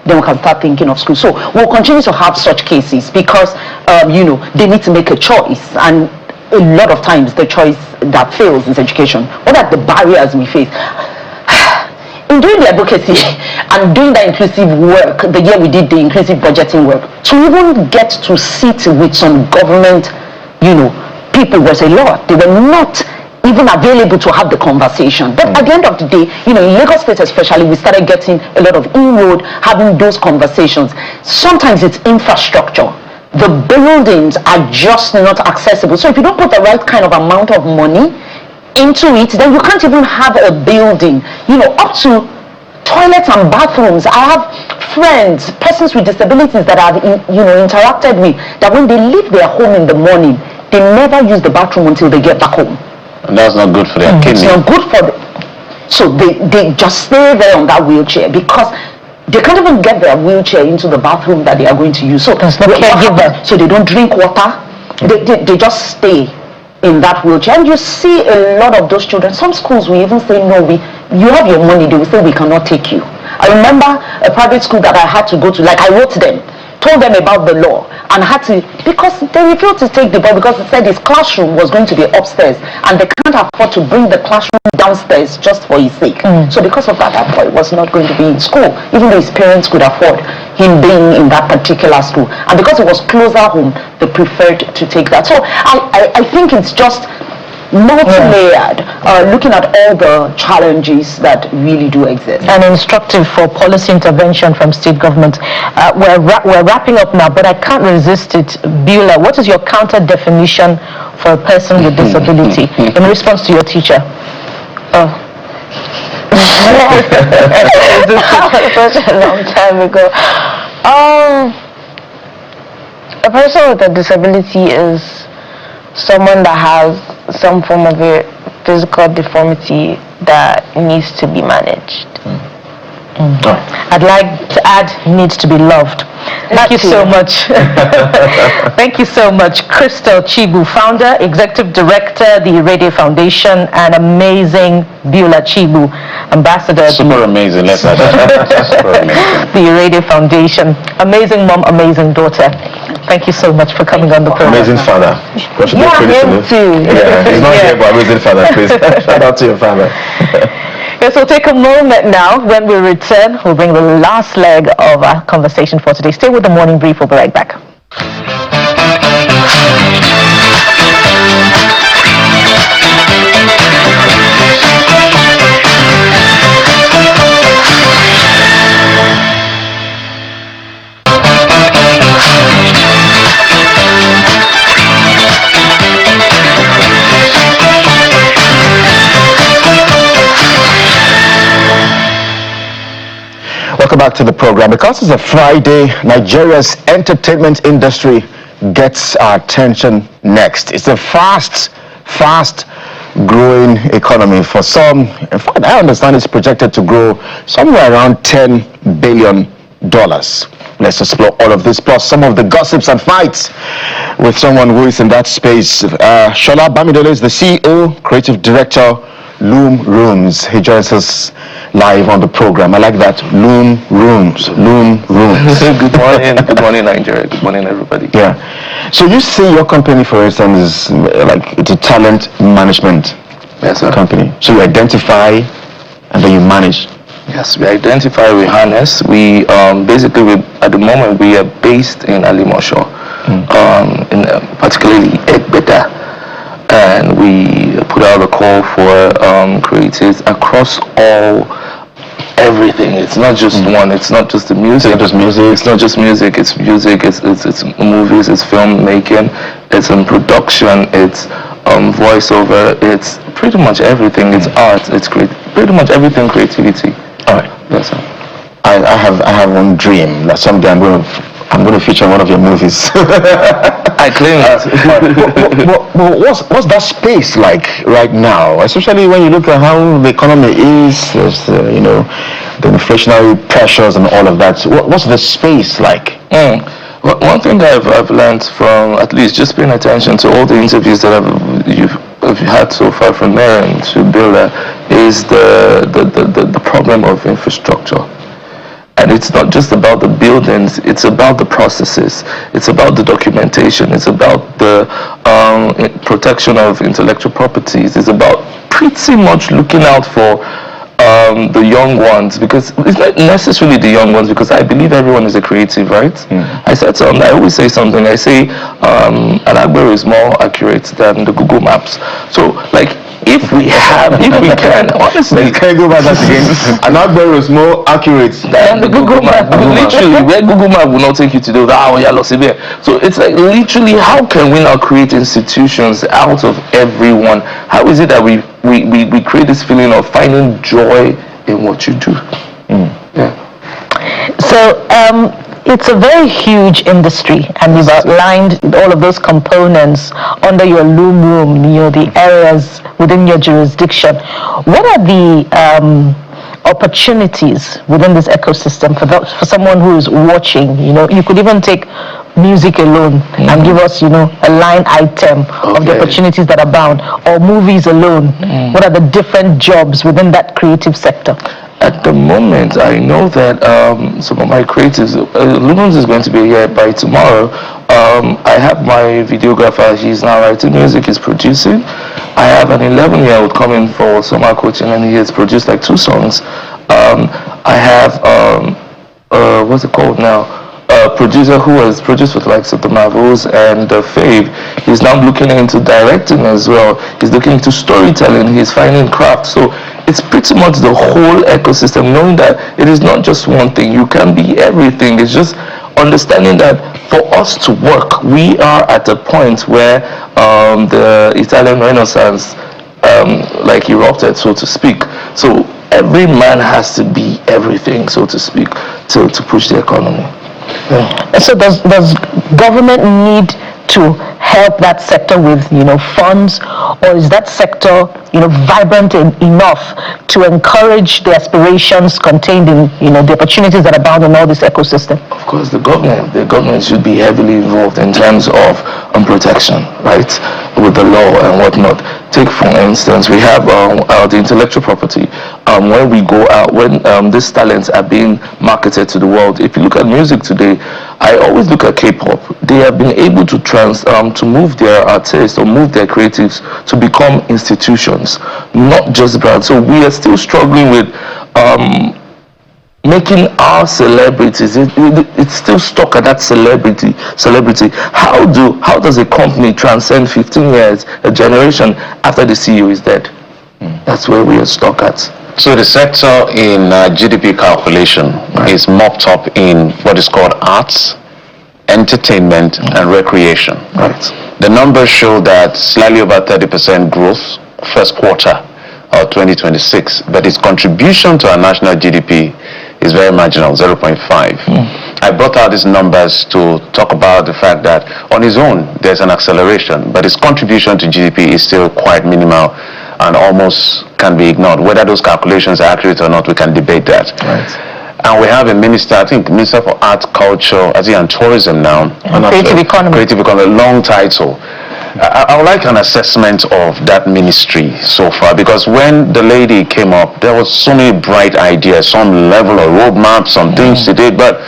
Then we can start thinking of school. So we'll continue to have such cases because, they need to make a choice. And a lot of times the choice that fails is education. What are the barriers we face? In doing the advocacy and doing the inclusive work, the year we did the inclusive budgeting work, to even get to sit with some government, people was a lot. They were not even available to have the conversation. But at the end of the day, in Lagos State especially, we started getting a lot of inroad, having those conversations. Sometimes it's infrastructure. The buildings are just not accessible. So if you don't put the right kind of amount of money into it, then you can't even have a building, up to toilets and bathrooms. I have friends, persons with disabilities that I've interacted with, that when they leave their home in the morning, they never use the bathroom until they get back home. And that's not good for their kidney. It's not good for them. So they just stay there on that wheelchair because they can't even get their wheelchair into the bathroom that they are going to use. So there's no caregiver. So they don't drink water. They just stay in that wheelchair. And you see a lot of those children. Some schools will even say, no, you have your money. They will say, we cannot take you. I remember a private school that I had to go to, like I wrote them, told them about the law, and had to, because they refused to take the boy because it said his classroom was going to be upstairs and they can't afford to bring the classroom downstairs just for his sake. So because of that boy was not going to be in school, even though his parents could afford him being in that particular school. And because it was closer home, they preferred to take that. So I think it's just multi-layered, looking at all the challenges that really do exist. And instructive for policy intervention from state government. We're wrapping up now, but I can't resist it. Beulah, what is your counter definition for a person with disability in response to your teacher? Such a long time ago. A person with a disability is someone that has some form of a physical deformity that needs to be managed. I'd like to add, needs to be loved. Thank you so much. Thank you so much, Crystal Chibu, founder, executive director, the Radio Foundation, and amazing Beulah Chibu, ambassador. Super amazing. Let's add that. Super amazing. The Radio Foundation. Amazing mom, amazing daughter. Thank you so much for coming on the program. Amazing father. Him too. Yeah, he's not here, but amazing father, please. Shout out to your father. Yes, we'll take a moment now. When we return, we'll bring the last leg of our conversation for today. Stay with the Morning Brief. We'll be right back. Welcome back to the program. Because it's a Friday, Nigeria's entertainment industry gets our attention next. It's a fast growing economy. For some, in fact, I understand it's projected to grow somewhere around $10 billion. Let's explore all of this, plus some of the gossips and fights with someone who is in that space. Shola Bamidele is the CEO, creative director, Loom Rooms. He joins us live on the program. I like that. Loom Rooms. Good morning, Nigeria. Good morning, everybody. Yeah. So you see your company, for instance, like it's a talent management company. So you identify and then you manage. Yes, we identify, we harness. We basically, at the moment, we are based in Alimosho, particularly Egbeda. And we put out a call for creators across everything. It's not just one. It's not just the music. It's not just music. It's not just music. It's music. It's movies. It's filmmaking. It's production. It's voiceover. It's pretty much everything. It's art. It's pretty much everything. Creativity. All right. That's all. I have one dream that someday I'm going to feature one of your movies. I claim it. What's that space like right now? Especially when you look at how the economy is, there's, the inflationary pressures and all of that. What's the space like? Well, one thing I've learned from at least just paying attention to all the interviews that you've had so far from there and to Beulah is the problem of infrastructure. And it's not just about the buildings, it's about the processes, it's about the documentation, it's about the protection of intellectual properties, it's about pretty much looking out for the young ones, because it's not necessarily the young ones, because I believe everyone is a creative, right? I always say something. I say an Agbero is more accurate than the Google Maps. So like, if we can, honestly, Can you go back that again? An Agbero is more accurate than the Google Map. Literally, where Google Map will not take you to do that. So it's like, literally, how can we now create institutions out of everyone? How is it that we create this feeling of finding joy in what you do? Yeah. So it's a very huge industry, and you've outlined all of those components under your Loom room, the areas within your jurisdiction. What are the opportunities within this ecosystem for someone who is watching? You could even take music alone and give us, a line item of the opportunities that abound, or movies alone. What are the different jobs within that creative sector? At the moment, I know that some of my creatives, Lumens is going to be here by tomorrow. I have my videographer, he's now writing music, he's producing. I have an 11-year-old coming for summer coaching, and he has produced like 2 songs. I have, what's it called now? A producer who has produced with likes of the Marvels and Fave. He's now looking into directing as well. He's looking into storytelling. He's finding craft. So it's pretty much the whole ecosystem, knowing that it is not just one thing. You can be everything. It's just understanding that for us to work, we are at a point where the Italian Renaissance like erupted, so to speak. So every man has to be everything, so to speak, to push the economy. Yeah. So does government need to help that sector with funds, or is that sector vibrant enough to encourage the aspirations contained in the opportunities that abound in all this ecosystem? Of course, the government should be heavily involved in terms of protection, right, with the law and whatnot. Take for instance, we have the intellectual property. When we go out, when these talents are being marketed to the world, if you look at music today, I always look at K-pop. They have been able to move their artists or move their creatives to become institutions, not just brands. So we are still struggling with making our celebrities. It's still stuck at that celebrity. How does a company transcend 15 years, a generation after the CEO is dead? That's where we are stuck at. So the sector in GDP calculation is mopped up in what is called arts, entertainment, and recreation. Right. The numbers show that slightly over 30% growth first quarter of 2026, but its contribution to our national GDP is very marginal, 0.5. I brought out these numbers to talk about the fact that on its own there's an acceleration, but its contribution to GDP is still quite minimal and almost can be ignored. Whether those calculations are accurate or not, we can debate that. Right. And we have a minister, I think Minister for Art, Culture, and Tourism now. Creative Economy. Creative Economy, long title. I would like an assessment of that ministry so far, because when the lady came up, there was so many bright ideas, some level of roadmap, some things she did, but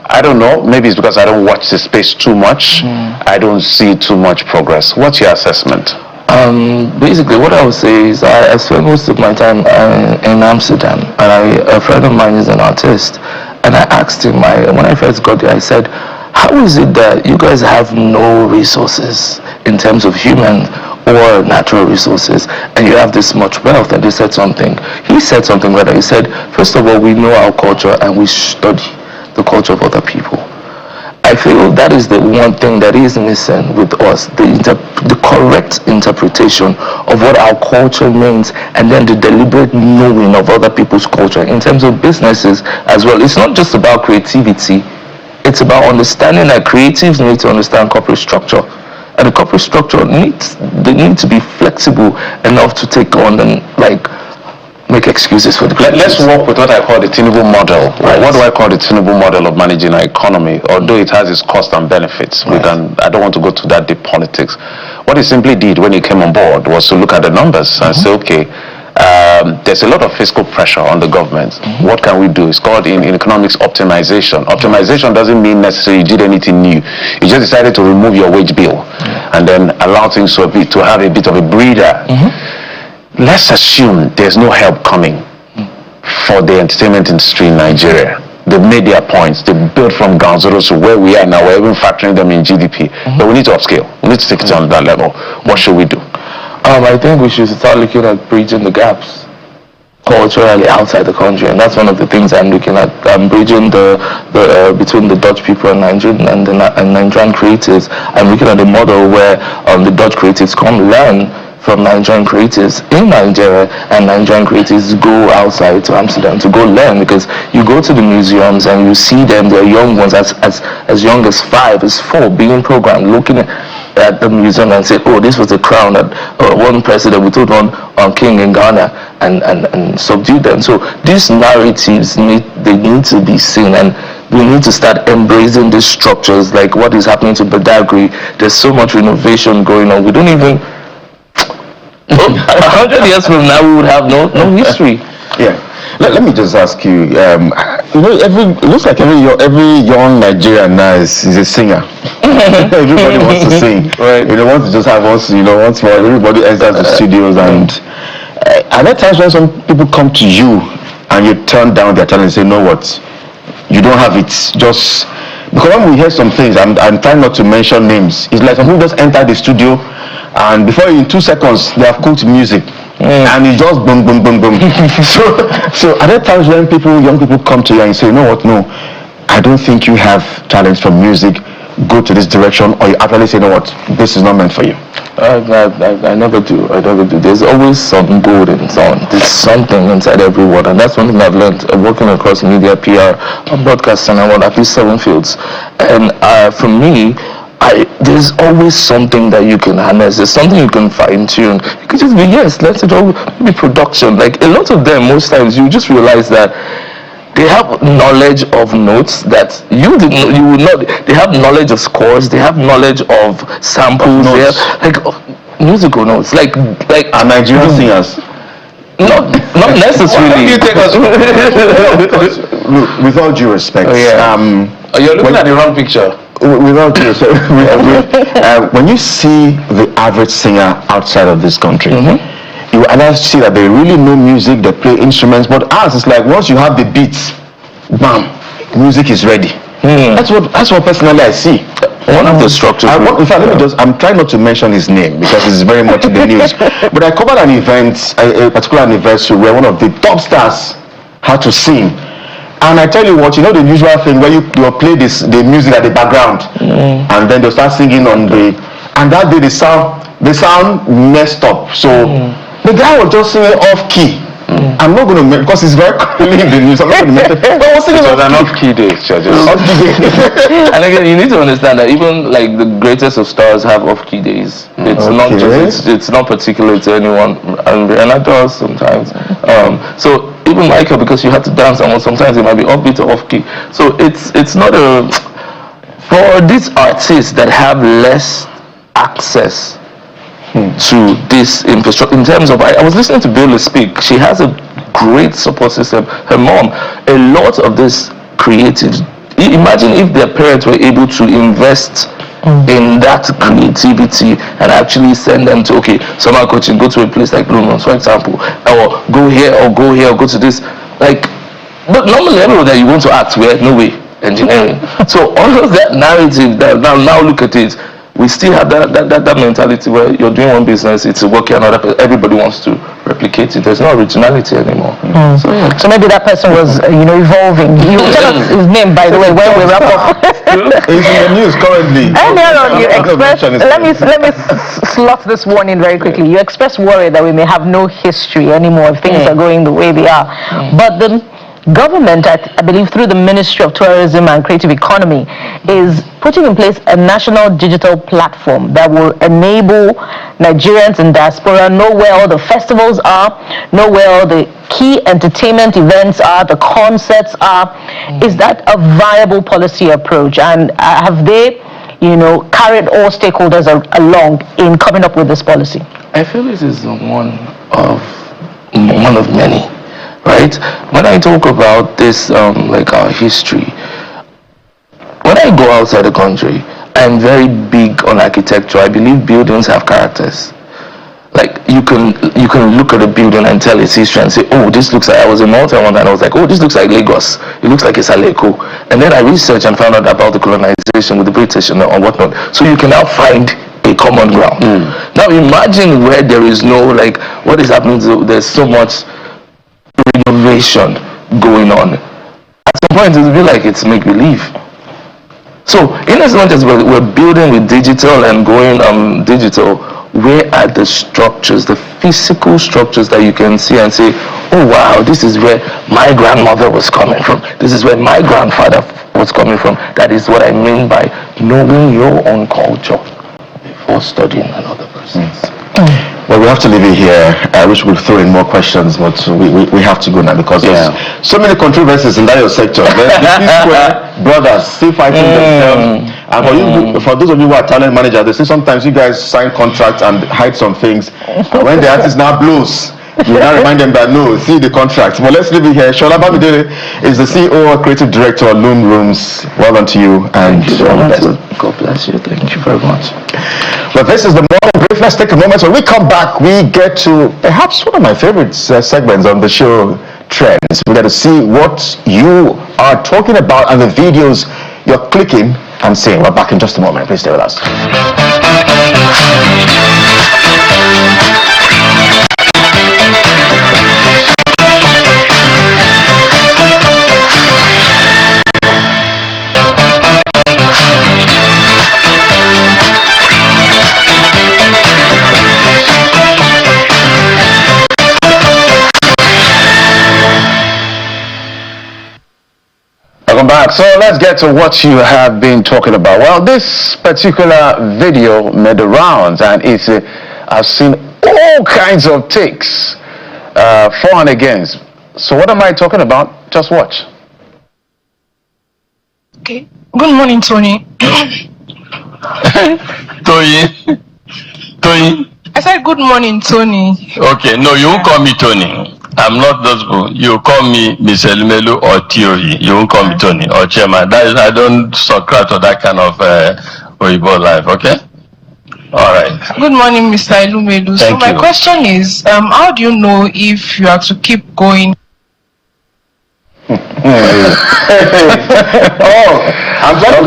I don't know, maybe it's because I don't watch the space too much. I don't see too much progress. What's your assessment? Basically, what I would say is I spent most of my time in Amsterdam, and a friend of mine is an artist, and I asked him, when I first got there, I said, how is it that you guys have no resources in terms of human or natural resources, and you have this much wealth? And he said something rather. He said, first of all, we know our culture and we study the culture of other people. I feel that is the one thing that is missing with us, the correct interpretation of what our culture means, and then the deliberate knowing of other people's culture in terms of businesses as well. It's not just about creativity, it's about understanding that creatives need to understand corporate structure. And the corporate structure need to be flexible enough to take on and make excuses for the creatives. Let's work with what I call the Tinubu model. Right. What do I call the Tinubu model of managing our economy? Although it has its costs and benefits, I don't want to go to that deep politics. What he simply did when he came on board was to look at the numbers and say, okay, there's a lot of fiscal pressure on the government. What can we do? It's called in economics optimization. Optimization doesn't mean necessarily you did anything new. You just decided to remove your wage bill and then allow things to have a bit of a breather. Let's assume there's no help coming. for the entertainment industry in Nigeria. They've made their points. They built from ground zero to where we are now. We're even factoring them in GDP. But we need to upscale. We need to take it on that level. What should we do? I think we should start looking at bridging the gaps culturally outside the country, and that's one of the things I'm looking at. I'm bridging the between the Dutch people and Nigerian and Nigerian creatives. I'm looking at a model where the Dutch creatives come learn from Nigerian creators in Nigeria, and Nigerian creators go outside to Amsterdam to go learn, because you go to the museums and you see them, they're young ones, as young as 5, as 4, being programmed, looking at the museum and say, oh, this was the crown that one president, we told one king in Ghana, and subdued them. So these narratives need to be seen, and we need to start embracing these structures, like what is happening to Badagry. There's so much renovation going on. We don't even 100 years from now, we would have no history. Yeah. Let me just ask you. It looks like every young Nigerian now is a singer. Everybody wants to sing. Right. Wants to just have once more. Everybody enters the studios, and are there times when some people come to you and you turn down their talent and say, "No, what? You don't have it." Just because when we hear some things, I'm trying not to mention names. It's like some people just enter the studio, and before in 2 seconds they have cooked music, and it just boom, boom, boom, boom. so are there times when young people come to you and say, "You know what? No, I don't think you have talent for music. Go to this direction," or you actually say, "You know what? This is not meant for you"? I never do. There's always some gold in someone. There's something inside everyone, and that's one thing I've learned working across media, PR, broadcasting, and at least 7 fields. And for me, there's always something that you can harness. There's something you can fine tune. You could just be, yes, let's be production. Like a lot of them, most times you just realize that they have knowledge of notes that you would not. They have knowledge of scores. They have knowledge of samples. They have musical notes. Like Are Nigerian singers? Not necessarily. You take us With all due respect, you're looking at the wrong picture. Without due respect, when you see the average singer outside of this country, you either see that they really know music, they play instruments, but ours is like once you have the beats, bam, music is ready. That's what personally I see. One of the structures. In fact, I'm trying not to mention his name because it's very much in the news. But I covered an event, a particular anniversary where one of the top stars had to sing. And I tell you what, the usual thing where you play the music at the background, and then they start singing on and that day the sound messed up. So the guy was just singing off key. I'm not going to because it's very clearly in the news. I'm not going to mention. But I was singing off key day, And again, you need to understand that even like the greatest of stars have off-key days. It's not just it's not particular to anyone, and Rihanna does sometimes. So even Michael, because you have to dance, and sometimes it might be offbeat or off-key. So it's not for these artists that have less access to this infrastructure. In terms of, I was listening to Beulah speak. She has a great support system. Her mom, a lot of this creatives. Imagine if their parents were able to invest in that creativity and actually send them to summer coaching, go to a place like Loom, for example, or go here or go to this. But normally everyone that you want to act, no way, engineering. So all of that narrative that now look at it. We still have that mentality where you're doing one business, it's working another. Everybody wants to replicate it. There's no originality anymore. So maybe that person was, evolving. You tell us his name, by the way, when we wrap up. He's in the news currently. Let me slot this one in very quickly. You express worry that we may have no history anymore if things are going the way they are. But the government, I believe through the Ministry of Tourism and Creative Economy, is putting in place a national digital platform that will enable Nigerians in diaspora know where all the festivals are, know where all the key entertainment events are, the concerts are. Is that a viable policy approach? And have they, carried all stakeholders along in coming up with this policy? I feel this is one of many. Right? When I talk about this, our history, when I go outside the country, I'm very big on architecture. I believe buildings have characters. like you can look at a building and tell its history and say, oh, this looks like, I was in Malta one and I was like, oh, this looks like Lagos. It looks like it's Aleko. And then I researched and found out about the colonization with the British and whatnot. So you can now find a common ground. Now imagine where there is no, like, what is happening to, there's so much renovation going on. At some point it will be like it's make-believe. So in as much as we're building with digital and going digital, where are the structures, the physical structures that you can see and say, oh wow, this is where my grandmother was coming from. This is where my grandfather was coming from. That is what I mean by knowing your own culture before studying another person's. Well, we have to leave it here. I wish we would throw in more questions, but we have to go now because there's so many controversies in that your sector. The P-Square brothers still fighting themselves. And for those of you who are talent managers, they say sometimes you guys sign contracts and hide some things. And when the artist now blows, you now remind them that no, see the contract. But let's leave it here. Shola Bamidele is the CEO, Creative Director of Loom Rooms. Well done to you and all the best. God bless you. Thank you very much. Well, this is the morning brief. Let's take a moment. When we come back, we get to perhaps one of my favorite segments on the show, Trends. We get to see what you are talking about and the videos you're clicking and seeing. We're back in just a moment. Please stay with us. Welcome back. So let's get to what you have been talking about. Well, this particular video made the rounds, and it's I've seen all kinds of takes, for and against. So what am I talking about? Just watch. Okay. Good morning, Tony. Tony. I said good morning, Tony. Okay, no, you won't call me Tony. I'm not those people. You call me Mr. Lumelu or Theory. You won't call me Tony or Chairman. That is, I don't subscribe to that kind of Oyibo life, okay? All right. Good morning, Mr. Lumelu. So my question is, how do you know if you have to keep going? I'm trying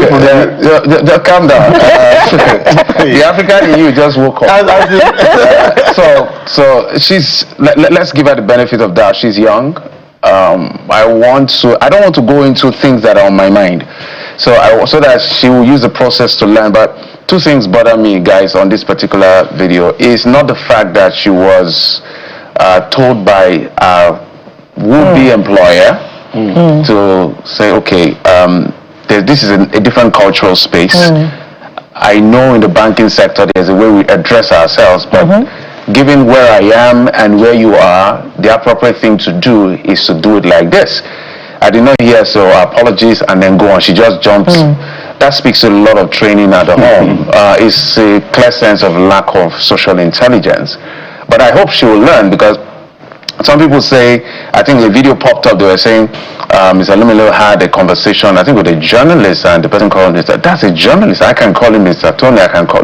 Just calm down. The African in you just woke up. So she's. Let's give her the benefit of that. She's young. I don't want to go into things that are on my mind. So that she will use the process to learn. But two things bother me, guys, on this particular video. Is not the fact that she was told by a would-be employer to say, okay, this is a different cultural space. I know in the banking sector there's a way we address ourselves, but given where I am and where you are, the appropriate thing to do is to do it like this. I did not hear, so apologies, and then go on. She just jumped. That speaks to a lot of training at home. It's a clear sense of lack of social intelligence. But I hope she will learn, because some people say, I think the video popped up, they were saying Mr. Lumelu had a conversation, I think, with a journalist, and the person called him Mr. That's a journalist. I can call him Mr. Tony.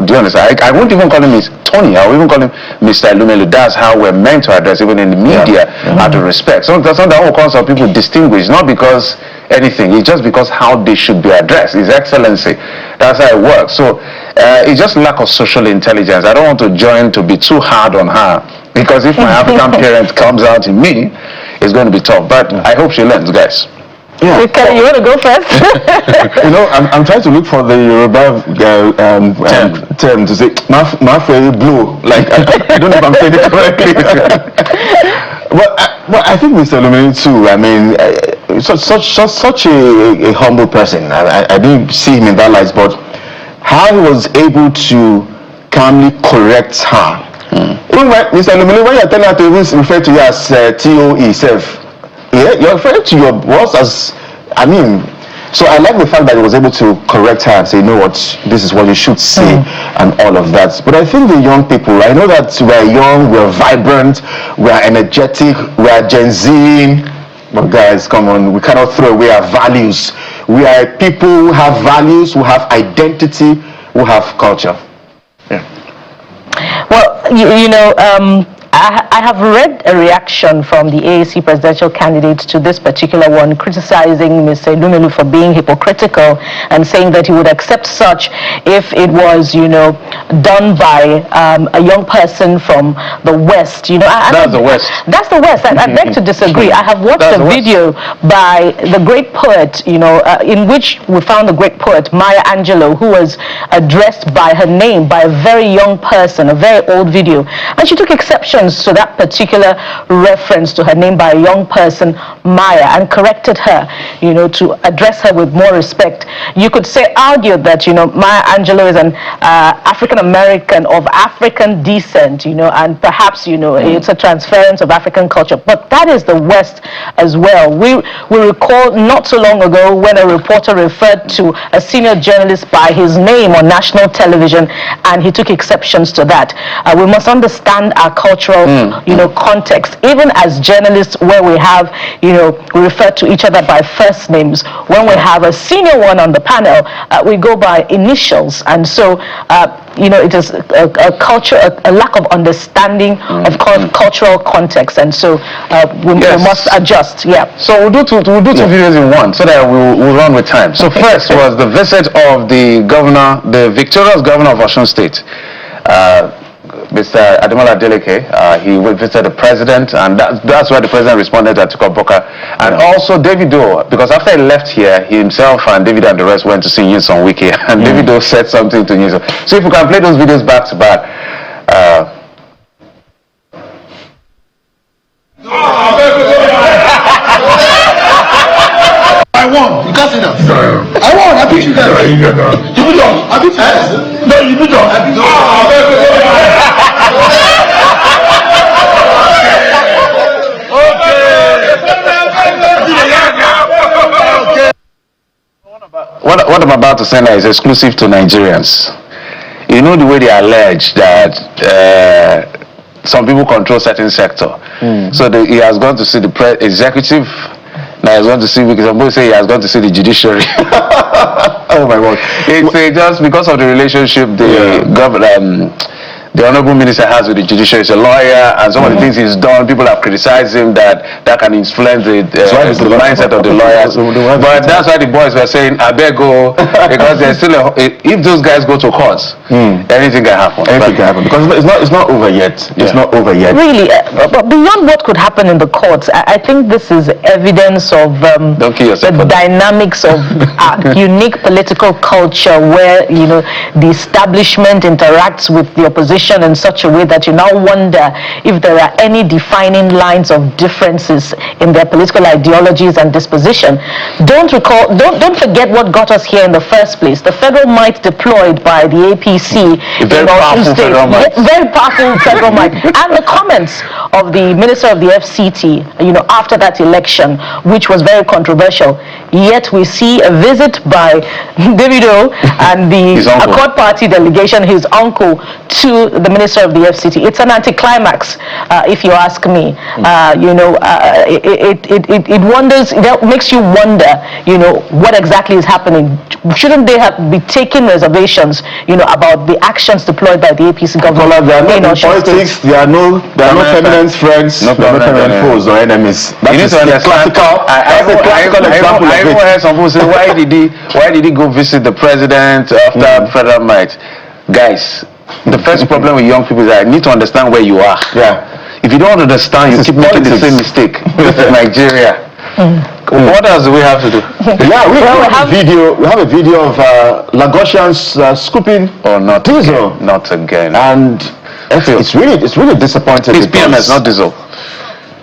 Do you understand? I won't even call him Mr. Tony. I will even call him Mr. Lumelu. That's how we're meant to address, even in the media, out of respect. So that's not the whole concept of people distinguish, not because anything, it's just because how they should be addressed. His Excellency. That's how it works. So it's just lack of social intelligence. I don't want to join to be too hard on her, because if my African parent comes out in me, it's going to be tough. But I hope she learns, guys. Yeah. Kelly, you want to go first? I'm trying to look for the Yoruba term to say "my blue." Like I don't know if I'm saying it correctly. But I think Mr. Lumelu too. I mean, such a humble person. I didn't see him in that light, but how he was able to calmly correct her. Even when, Mr. Lumelu, when you're telling her to even refer to you as TOE self, you're referring to your boss as, I mean, so I like the fact that he was able to correct her and say, you know what, this is what you should say, and all of that. But I think the young people, I know that we're young, we're vibrant, we're energetic, we're Gen Z, but guys, come on, we cannot throw away our values. We are people who have values, who have identity, who have culture. Well, I have read a reaction from the AAC presidential candidate to this particular one, criticizing Mr. Elumelu for being hypocritical and saying that he would accept such if it was, done by a young person from the West. That's the West. That's the West. I beg to disagree. I have watched a video by the great poet, in which we found the great poet Maya Angelou, who was addressed by her name by a very young person, a very old video, and she took exception to that particular reference to her name by a young person, Maya, and corrected her, to address her with more respect. You could argue that, Maya Angelou is an African American of African descent, and perhaps, it's a transference of African culture, but that is the West as well. We recall not so long ago when a reporter referred to a senior journalist by his name on national television, and he took exceptions to that. We must understand our cultural context. Even as journalists, where we have, we refer to each other by first names. When we have a senior one on the panel, we go by initials. And so, it is a culture, a lack of understanding of cultural context. And so, we must adjust. Yeah. So we'll do two videos in one so that we'll run with time. So first was the visit of the victorious governor of Osun State, Mr. Ademola Adeleke. He visited the president, and that's why the president responded to Atiku Abubakar. And also Davido, because after he left here, he himself and Davido and the rest went to see Nyesom Wike, and Davido said something to Nyesom. So if we can play those videos back to back. I won. You can't say that. I won. I beat you guys. You beat us. I beat you guys. No, you beat us. What I'm about to say now is exclusive to Nigerians. You know the way they allege that some people control certain sector. So he has gone to see the executive. Now he's going to see, because some people say he has gone to see the judiciary. Oh my God. It's just because of the relationship the Honorable Minister has with the judiciary. He's a lawyer, and some of the things he's done, people have criticized him that can influence the mindset of the lawyers. But that's why the boys were saying, I better go, because there's still if those guys go to court, anything can happen. Anything can happen, because it's not over yet. It's not over yet. Really, but beyond what could happen in the courts, I think this is evidence of the dynamics of our unique political culture, where the establishment interacts with the opposition in such a way that you now wonder if there are any defining lines of differences in their political ideologies and disposition. Don't forget what got us here in the first place. The federal might deployed by the APC very powerful federal might. Very powerful federal might. And the comments of the Minister of the FCT, after that election, which was very controversial. Yet we see a visit by Davido and the Accord Party delegation, his uncle, to the Minister of the FCT. It's an anticlimax, if you ask me. It makes you wonder, what exactly is happening. Shouldn't they be taking reservations, about the actions deployed by the APC government? Politics, there are no permanent friends, no permanent foes or enemies. You need to understand. That's a classical example of it. I heard some people say, why did he go visit the president after federal might? Guys, the first problem with young people is that I need to understand where you are. Yeah. If you don't understand, you keep making the same mistake. This is Nigeria. What else do we have to do? Yeah, we have a video of Lagosians scooping diesel. Not again. And it's really disappointing. It's PMS, not diesel.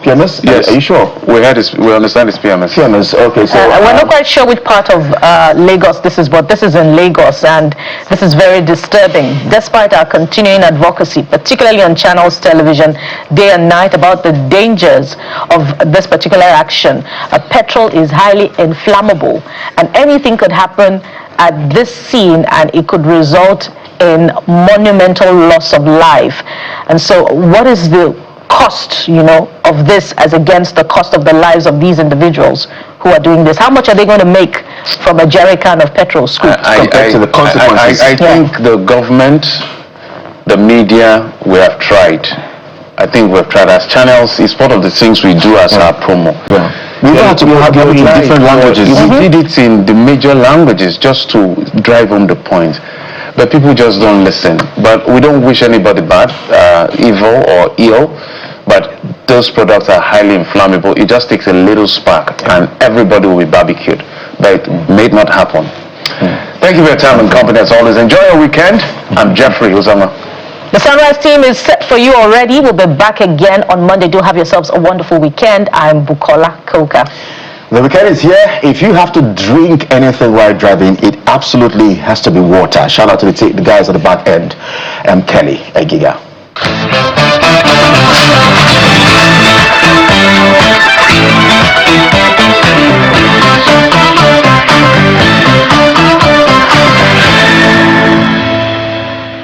PMS? Yes. Are you sure? We understand it's PMS. PMS, okay. So we're not quite sure which part of Lagos this is, but this is in Lagos, and this is very disturbing. Despite our continuing advocacy, particularly on Channels Television, day and night, about the dangers of this particular action, petrol is highly inflammable, and anything could happen at this scene, and it could result in monumental loss of life. And so, what is the cost, of this as against the cost of the lives of these individuals who are doing this? How much are they going to make from a jerry can of petrol scooped compared to the consequences? I think the government The media, we have tried. I think we've tried as channels. It's part of the things we do as our promo. We have to have it in different languages. We did it in the major languages just to drive home the point. But people just don't listen. But we don't wish anybody bad, evil or ill. But those products are highly inflammable. It just takes a little spark and everybody will be barbecued. But it may not happen. Thank you for your time and company as always. Enjoy your weekend. I'm Jeffrey Uzama. The Sunrise team is set for you already. We'll be back again on Monday. Do have yourselves a wonderful weekend. I'm Bukola Koka. The weekend is here. If you have to drink anything while driving, it absolutely has to be water. Shout out to the guys at the back end. I'm Kelly Egiga.